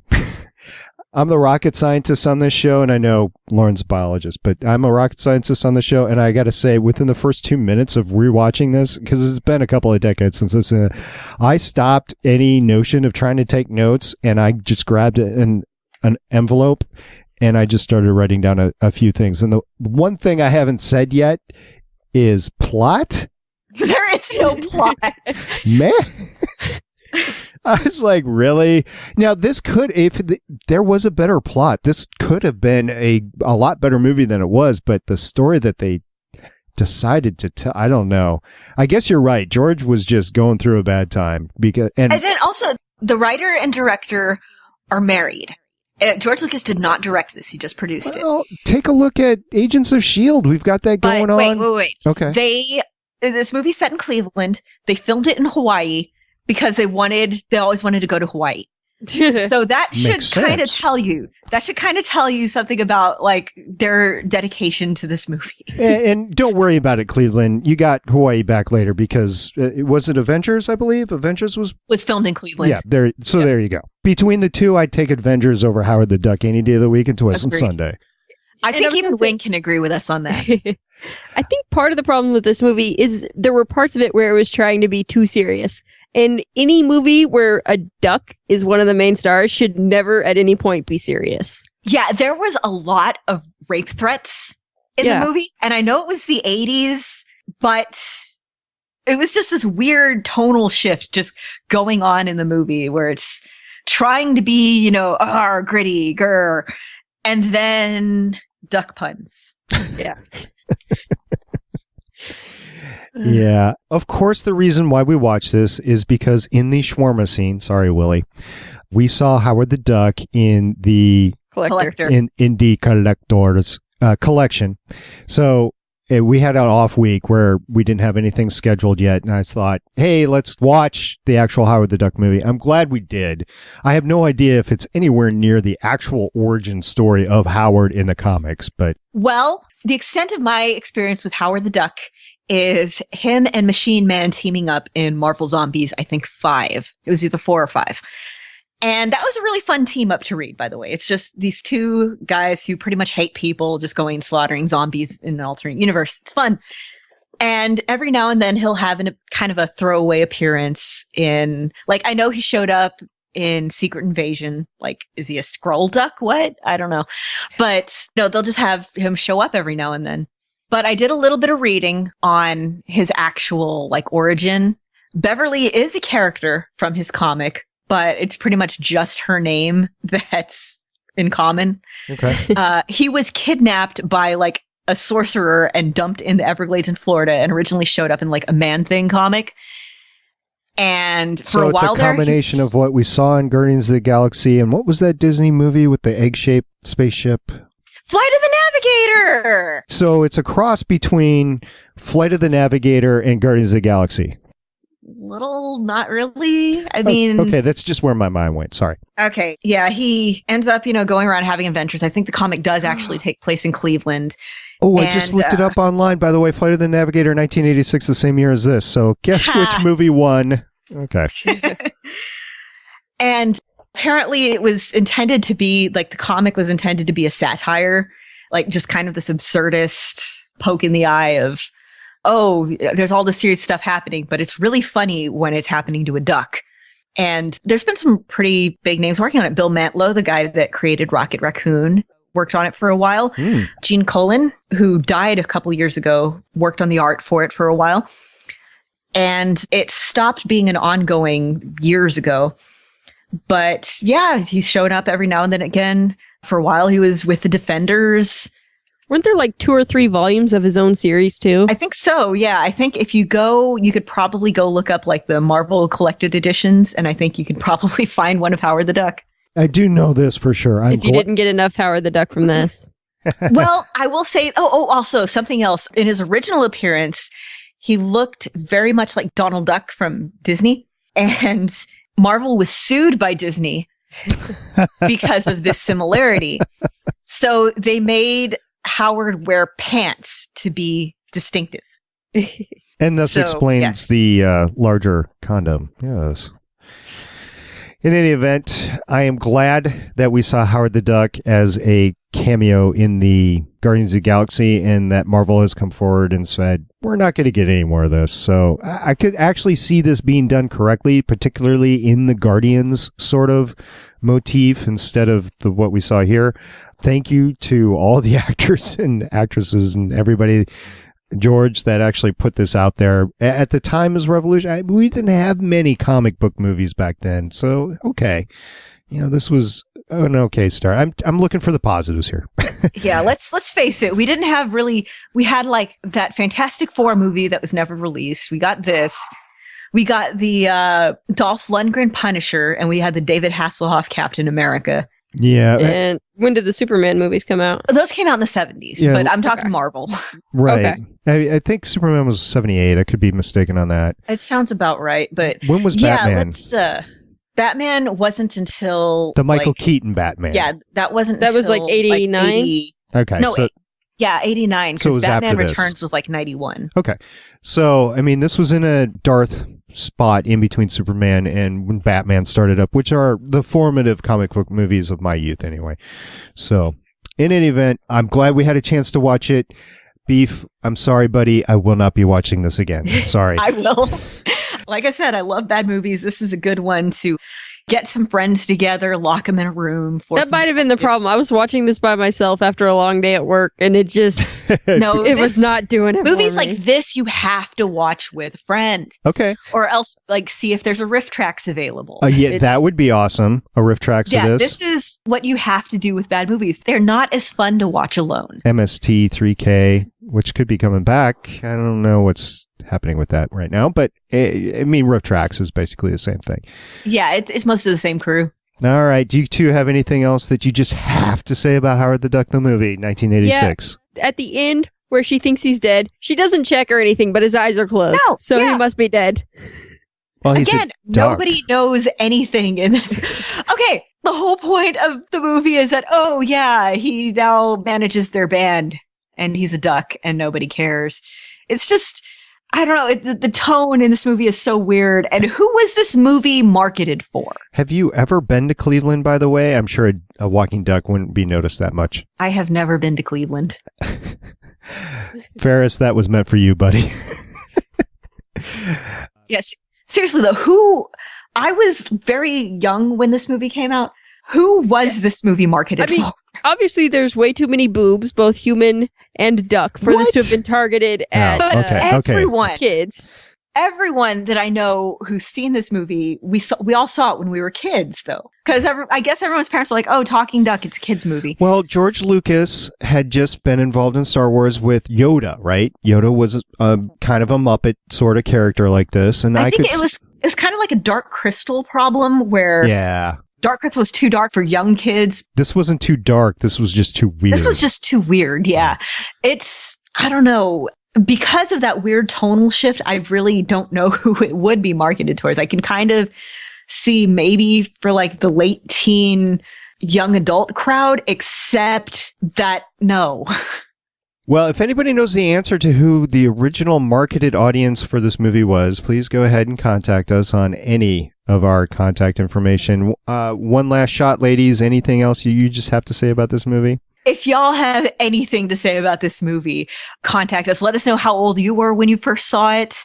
[SPEAKER 3] I'm the rocket scientist on this show, and I know Lauren's a biologist, but I'm a rocket scientist on the show, and I got to say, within the first 2 minutes of rewatching this, because it's been a couple of decades since this, I stopped any notion of trying to take notes, and I just grabbed an envelope, and I just started writing down a few things. And the one thing I haven't said yet is plot.
[SPEAKER 5] There is no plot.
[SPEAKER 3] Man. I was like, really? Now, this could, if there was a better plot, this could have been a lot better movie than it was, but the story that they decided to tell, I don't know. I guess you're right. George was just going through a bad time. And
[SPEAKER 5] then also, the writer and director are married. George Lucas did not direct this. He just produced it.
[SPEAKER 3] Take a look at Agents of S.H.I.E.L.D. We've got that going on.
[SPEAKER 5] Wait.
[SPEAKER 3] Okay.
[SPEAKER 5] This movie's set in Cleveland. They filmed it in Hawaii because they always wanted to go to Hawaii. So that should kind of tell you something about like their dedication to this movie.
[SPEAKER 3] And don't worry about it, Cleveland. You got Hawaii back later because was it Avengers? I believe Avengers was
[SPEAKER 5] filmed in Cleveland.
[SPEAKER 3] Yeah, there. So there you go. Between the two, I'd take Avengers over Howard the Duck any day of the week and Twist and Sunday.
[SPEAKER 5] I think even Wayne can agree with us on that.
[SPEAKER 4] I think part of the problem with this movie is there were parts of it where it was trying to be too serious. And any movie where a duck is one of the main stars should never at any point be serious.
[SPEAKER 5] Yeah, there was a lot of rape threats in the movie. And I know it was the 80s, but it was just this weird tonal shift just going on in the movie where it's trying to be, gritty, grr, and then duck puns.
[SPEAKER 4] Yeah.
[SPEAKER 3] Yeah. Of course, the reason why we watch this is because in the Schwarma scene, sorry, Willie, we saw Howard the Duck in the
[SPEAKER 5] collector.
[SPEAKER 3] In the collector's collection. So we had an off week where we didn't have anything scheduled yet, and I thought, hey, let's watch the actual Howard the Duck movie. I'm glad we did. I have no idea if it's anywhere near the actual origin story of Howard in the comics, but...
[SPEAKER 5] Well, the extent of my experience with Howard the Duck is him and Machine Man teaming up in Marvel Zombies, I think 5. It was either 4 or 5. And that was a really fun team up to read, by the way. It's just these two guys who pretty much hate people, just going slaughtering zombies in an alternate universe. It's fun. And every now and then he'll have kind of a throwaway appearance in, like, I know he showed up in Secret Invasion. Like, is he a Skrull duck? What? I don't know. But no, they'll just have him show up every now and then. But I did a little bit of reading on his actual, like, origin. Beverly is a character from his comic, but it's pretty much just her name that's in common.
[SPEAKER 3] Okay.
[SPEAKER 5] He was kidnapped by like a sorcerer and dumped in the Everglades in Florida, and originally showed up in like a Man-Thing comic. And for a while there,
[SPEAKER 3] it's a combination of what we saw in Guardians of the Galaxy and what was that Disney movie with the egg-shaped spaceship?
[SPEAKER 5] Flight of the Navigator!
[SPEAKER 3] So it's a cross between Flight of the Navigator and Guardians of the Galaxy.
[SPEAKER 5] Little, not really. I mean...
[SPEAKER 3] Okay, that's just where my mind went. Sorry.
[SPEAKER 5] Okay, yeah, he ends up, going around having adventures. I think the comic does actually take place in Cleveland.
[SPEAKER 3] Oh, I just looked it up online, by the way. Flight of the Navigator, 1986, the same year as this. So guess which movie won? Okay.
[SPEAKER 5] And apparently it was intended to be, like, the comic was intended to be a satire, like just kind of this absurdist poke in the eye of, oh, there's all this serious stuff happening, but it's really funny when it's happening to a duck. And there's been some pretty big names working on it. Bill Mantlo, the guy that created Rocket Raccoon, worked on it for a while. Gene Coulson, who died a couple years ago, worked on the art for it for a while. And it stopped being an ongoing years ago. But yeah, he's shown up every now and then again. For a while, he was with the Defenders.
[SPEAKER 4] Weren't there like 2 or 3 volumes of his own series too?
[SPEAKER 5] I think so, yeah. I think if you go, you could probably go look up like the Marvel collected editions, and I think you could probably find one of Howard the Duck.
[SPEAKER 3] I do know this for sure.
[SPEAKER 4] If you didn't get enough Howard the Duck from this.
[SPEAKER 5] Well, I will say, also something else. In his original appearance, he looked very much like Donald Duck from Disney, and Marvel was sued by Disney because of this similarity. So they made Howard wear pants to be distinctive.
[SPEAKER 3] And thus explains the larger condom. Yes. In any event, I am glad that we saw Howard the Duck as a cameo in the Guardians of the Galaxy, and that Marvel has come forward and said, we're not going to get any more of this. So I could actually see this being done correctly, particularly in the Guardians sort of motif instead of what we saw here. Thank you to all the actors and actresses and everybody, George, that actually put this out there. At the time of Revolution, we didn't have many comic book movies back then. So, okay. This was an okay start. I'm looking for the positives here.
[SPEAKER 5] Yeah, let's face it. We didn't have really, we had like that Fantastic Four movie that was never released. We got this. We got the Dolph Lundgren Punisher, and we had the David Hasselhoff Captain America.
[SPEAKER 3] Yeah.
[SPEAKER 4] And when did the Superman movies come out?
[SPEAKER 5] Those came out in the 70s,
[SPEAKER 3] yeah,
[SPEAKER 5] but I'm talking Marvel.
[SPEAKER 3] Right.
[SPEAKER 4] Okay.
[SPEAKER 3] I think Superman was 78. I could be mistaken on that.
[SPEAKER 5] It sounds about right, but
[SPEAKER 3] when was Batman?
[SPEAKER 5] Batman wasn't until
[SPEAKER 3] the Michael Keaton Batman.
[SPEAKER 5] Yeah, that wasn't.
[SPEAKER 4] That was like 89.
[SPEAKER 5] Like 80,
[SPEAKER 3] okay.
[SPEAKER 5] No, 89. Because Batman Returns was like 91.
[SPEAKER 3] Okay. So I mean, this was in a Darth spot in between Superman and when Batman started up, which are the formative comic book movies of my youth, anyway. So, in any event, I'm glad we had a chance to watch it. Beef, I'm sorry, buddy. I will not be watching this again. Sorry.
[SPEAKER 5] I will. Like I said, I love bad movies. This is a good one to get some friends together, lock them in a room.
[SPEAKER 4] That might have been the problem. I was watching this by myself after a long day at work, and it just was not doing it.
[SPEAKER 5] Movies like this, you have to watch with a friend.
[SPEAKER 3] Okay.
[SPEAKER 5] Or else, like, see if there's a Riff Tracks available.
[SPEAKER 3] Yeah, that would be awesome. A Riff Tracks of this.
[SPEAKER 5] This is what you have to do with bad movies. They're not as fun to watch alone.
[SPEAKER 3] MST 3K, which could be coming back. I don't know what's happening with that right now, but I mean, Riff Tracks is basically the same thing.
[SPEAKER 5] Yeah, it's most of the same crew.
[SPEAKER 3] All right. Do you two have anything else that you just have to say about Howard the Duck, the movie, 1986?
[SPEAKER 4] Yeah, at the end, where she thinks he's dead. She doesn't check or anything, but his eyes are closed.
[SPEAKER 5] No,
[SPEAKER 4] so he must be dead.
[SPEAKER 3] Well, he's
[SPEAKER 5] Again,
[SPEAKER 3] a duck.
[SPEAKER 5] nobody knows anything in this. Okay, the whole point of the movie is that, oh yeah, he now manages their band and he's a duck and nobody cares. It's just, I don't know, the tone in this movie is so weird. And who was this movie marketed for?
[SPEAKER 3] Have you ever been to Cleveland, by the way? I'm sure a walking duck wouldn't be noticed that much.
[SPEAKER 5] I have never been to Cleveland.
[SPEAKER 3] Ferris, that was meant for you, buddy.
[SPEAKER 5] Yes. Seriously though, I was very young when this movie came out. Who was this movie marketed for?
[SPEAKER 4] Obviously there's way too many boobs, both human and duck, for this to have been targeted at
[SPEAKER 5] everyone.
[SPEAKER 4] Kids.
[SPEAKER 5] Everyone that I know who's seen this movie, we all saw it when we were kids, though. Because I guess everyone's parents are like, oh, Talking Duck, it's a kid's movie.
[SPEAKER 3] Well, George Lucas had just been involved in Star Wars with Yoda, right? Yoda was kind of a Muppet sort of character like this. And I think
[SPEAKER 5] it was kind of like a Dark Crystal problem where Dark Crystal was too dark for young kids.
[SPEAKER 3] This wasn't too dark. This was just too weird.
[SPEAKER 5] This was just too weird, yeah. It's, I don't know. Because of that weird tonal shift, I really don't know who it would be marketed towards. I can kind of see maybe for like the late teen, young adult crowd, except that no.
[SPEAKER 3] Well, if anybody knows the answer to who the original marketed audience for this movie was, please go ahead and contact us on any of our contact information. One last shot, ladies. Anything else you just have to say about this movie?
[SPEAKER 5] If y'all have anything to say about this movie, contact us. Let us know how old you were when you first saw it.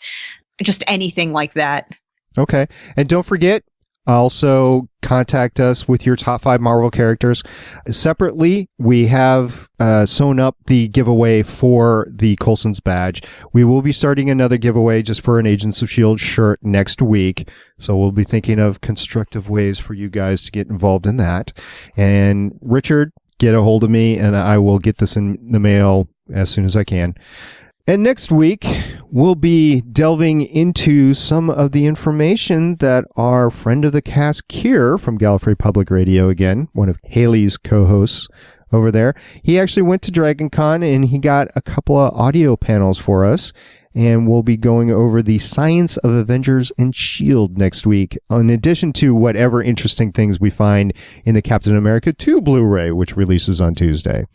[SPEAKER 5] Just anything like that.
[SPEAKER 3] Okay. And don't forget, also contact us with your top 5 Marvel characters. Separately, we have sewn up the giveaway for the Coulson's badge. We will be starting another giveaway just for an Agents of S.H.I.E.L.D. shirt next week. So we'll be thinking of constructive ways for you guys to get involved in that. And Richard, get a hold of me and I will get this in the mail as soon as I can. And next week, we'll be delving into some of the information that our friend of the cast, Kier from Gallifrey Public Radio, again, one of Haley's co-hosts over there, he actually went to Dragon Con and he got a couple of audio panels for us. And we'll be going over the science of Avengers and S.H.I.E.L.D. next week, in addition to whatever interesting things we find in the Captain America 2 Blu-ray, which releases on Tuesday.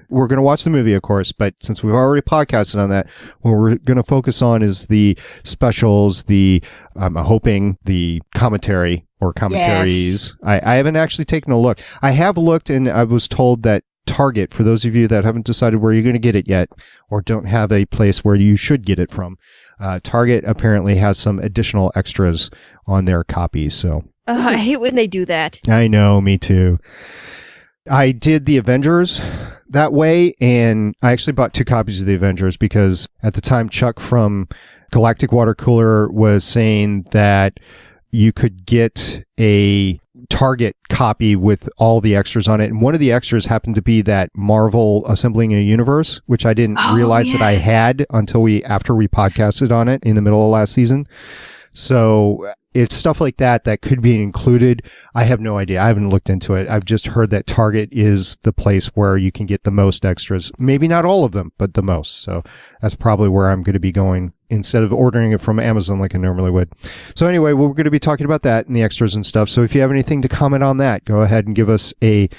[SPEAKER 3] We're going to watch the movie, of course, but since we've already podcasted on that, what we're going to focus on is the specials, I'm hoping the commentary or commentaries. Yes. I haven't actually taken a look. I have looked and I was told that Target, for those of you that haven't decided where you're going to get it yet or don't have a place where you should get it from, Target apparently has some additional extras on their copies. So
[SPEAKER 4] I hate when they do that.
[SPEAKER 3] I know, me too. I did the Avengers that way, and I actually bought 2 copies of the Avengers because at the time Chuck from Galactic Water Cooler was saying that you could get a Target copy with all the extras on it. And one of the extras happened to be that Marvel Assembling a Universe, which I didn't realize that I had until after we podcasted on it in the middle of last season. So it's stuff like that could be included. I have no idea. I haven't looked into it. I've just heard that Target is the place where you can get the most extras. Maybe not all of them, but the most. So that's probably where I'm going to be going instead of ordering it from Amazon like I normally would. So anyway, we're going to be talking about that and the extras and stuff. So if you have anything to comment on that, go ahead and give us a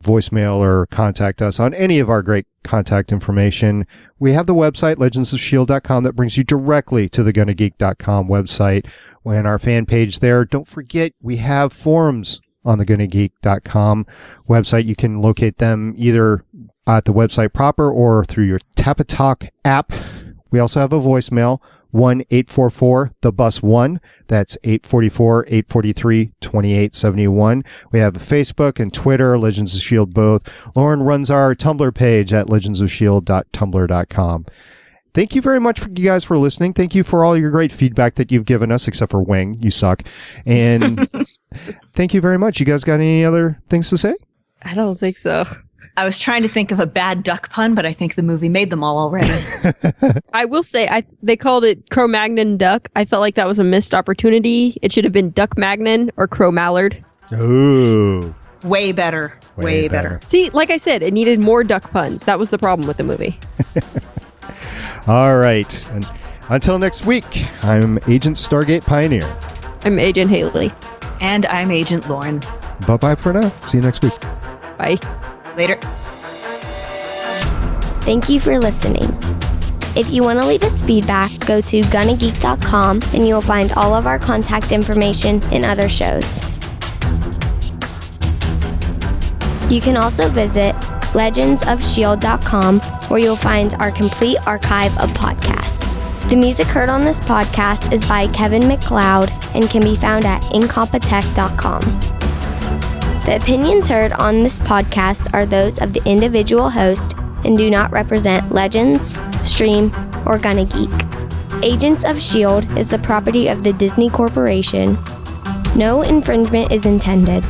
[SPEAKER 3] voicemail or contact us on any of our great contact information. We have the website, legendsofshield.com, that brings you directly to the gonnageek.com website. And our fan page there. Don't forget, we have forums on the gonnageek.com website. You can locate them either at the website proper or through your Tapatalk app. We also have a voicemail, 1-844-THE-BUS-1. That's 844-843-2871. We have Facebook and Twitter, Legends of S.H.I.E.L.D. both. Lauren runs our Tumblr page at legendsofshield.tumblr.com. Thank you very much for you guys for listening. Thank you for all your great feedback that you've given us, except for Wing. You suck. And thank you very much. You guys got any other things to say?
[SPEAKER 4] I don't think so.
[SPEAKER 5] I was trying to think of a bad duck pun, but I think the movie made them all already.
[SPEAKER 4] I will say, they called it Cro-Magnon duck. I felt like that was a missed opportunity. It should have been Duck Magnon or Cro-Mallard.
[SPEAKER 3] Ooh.
[SPEAKER 5] Way better. Way better.
[SPEAKER 4] See, like I said, it needed more duck puns. That was the problem with the movie.
[SPEAKER 3] All right. And until next week, I'm Agent Stargate Pioneer.
[SPEAKER 4] I'm Agent Haley.
[SPEAKER 5] And I'm Agent Lauren.
[SPEAKER 3] Bye-bye for now. See you next week.
[SPEAKER 4] Bye.
[SPEAKER 5] Later.
[SPEAKER 2] Thank you for listening. If you want to leave us feedback, go to gonnageek.com and you will find all of our contact information and other shows. You can also visit legendsofshield.com where you'll find our complete archive of podcasts. The music heard on this podcast is by Kevin MacLeod and can be found at incompetech.com. The opinions heard on this podcast are those of the individual host and do not represent Legends, Stream, or Gonna Geek. Agents of S.H.I.E.L.D. is the property of the Disney Corporation. No infringement is intended.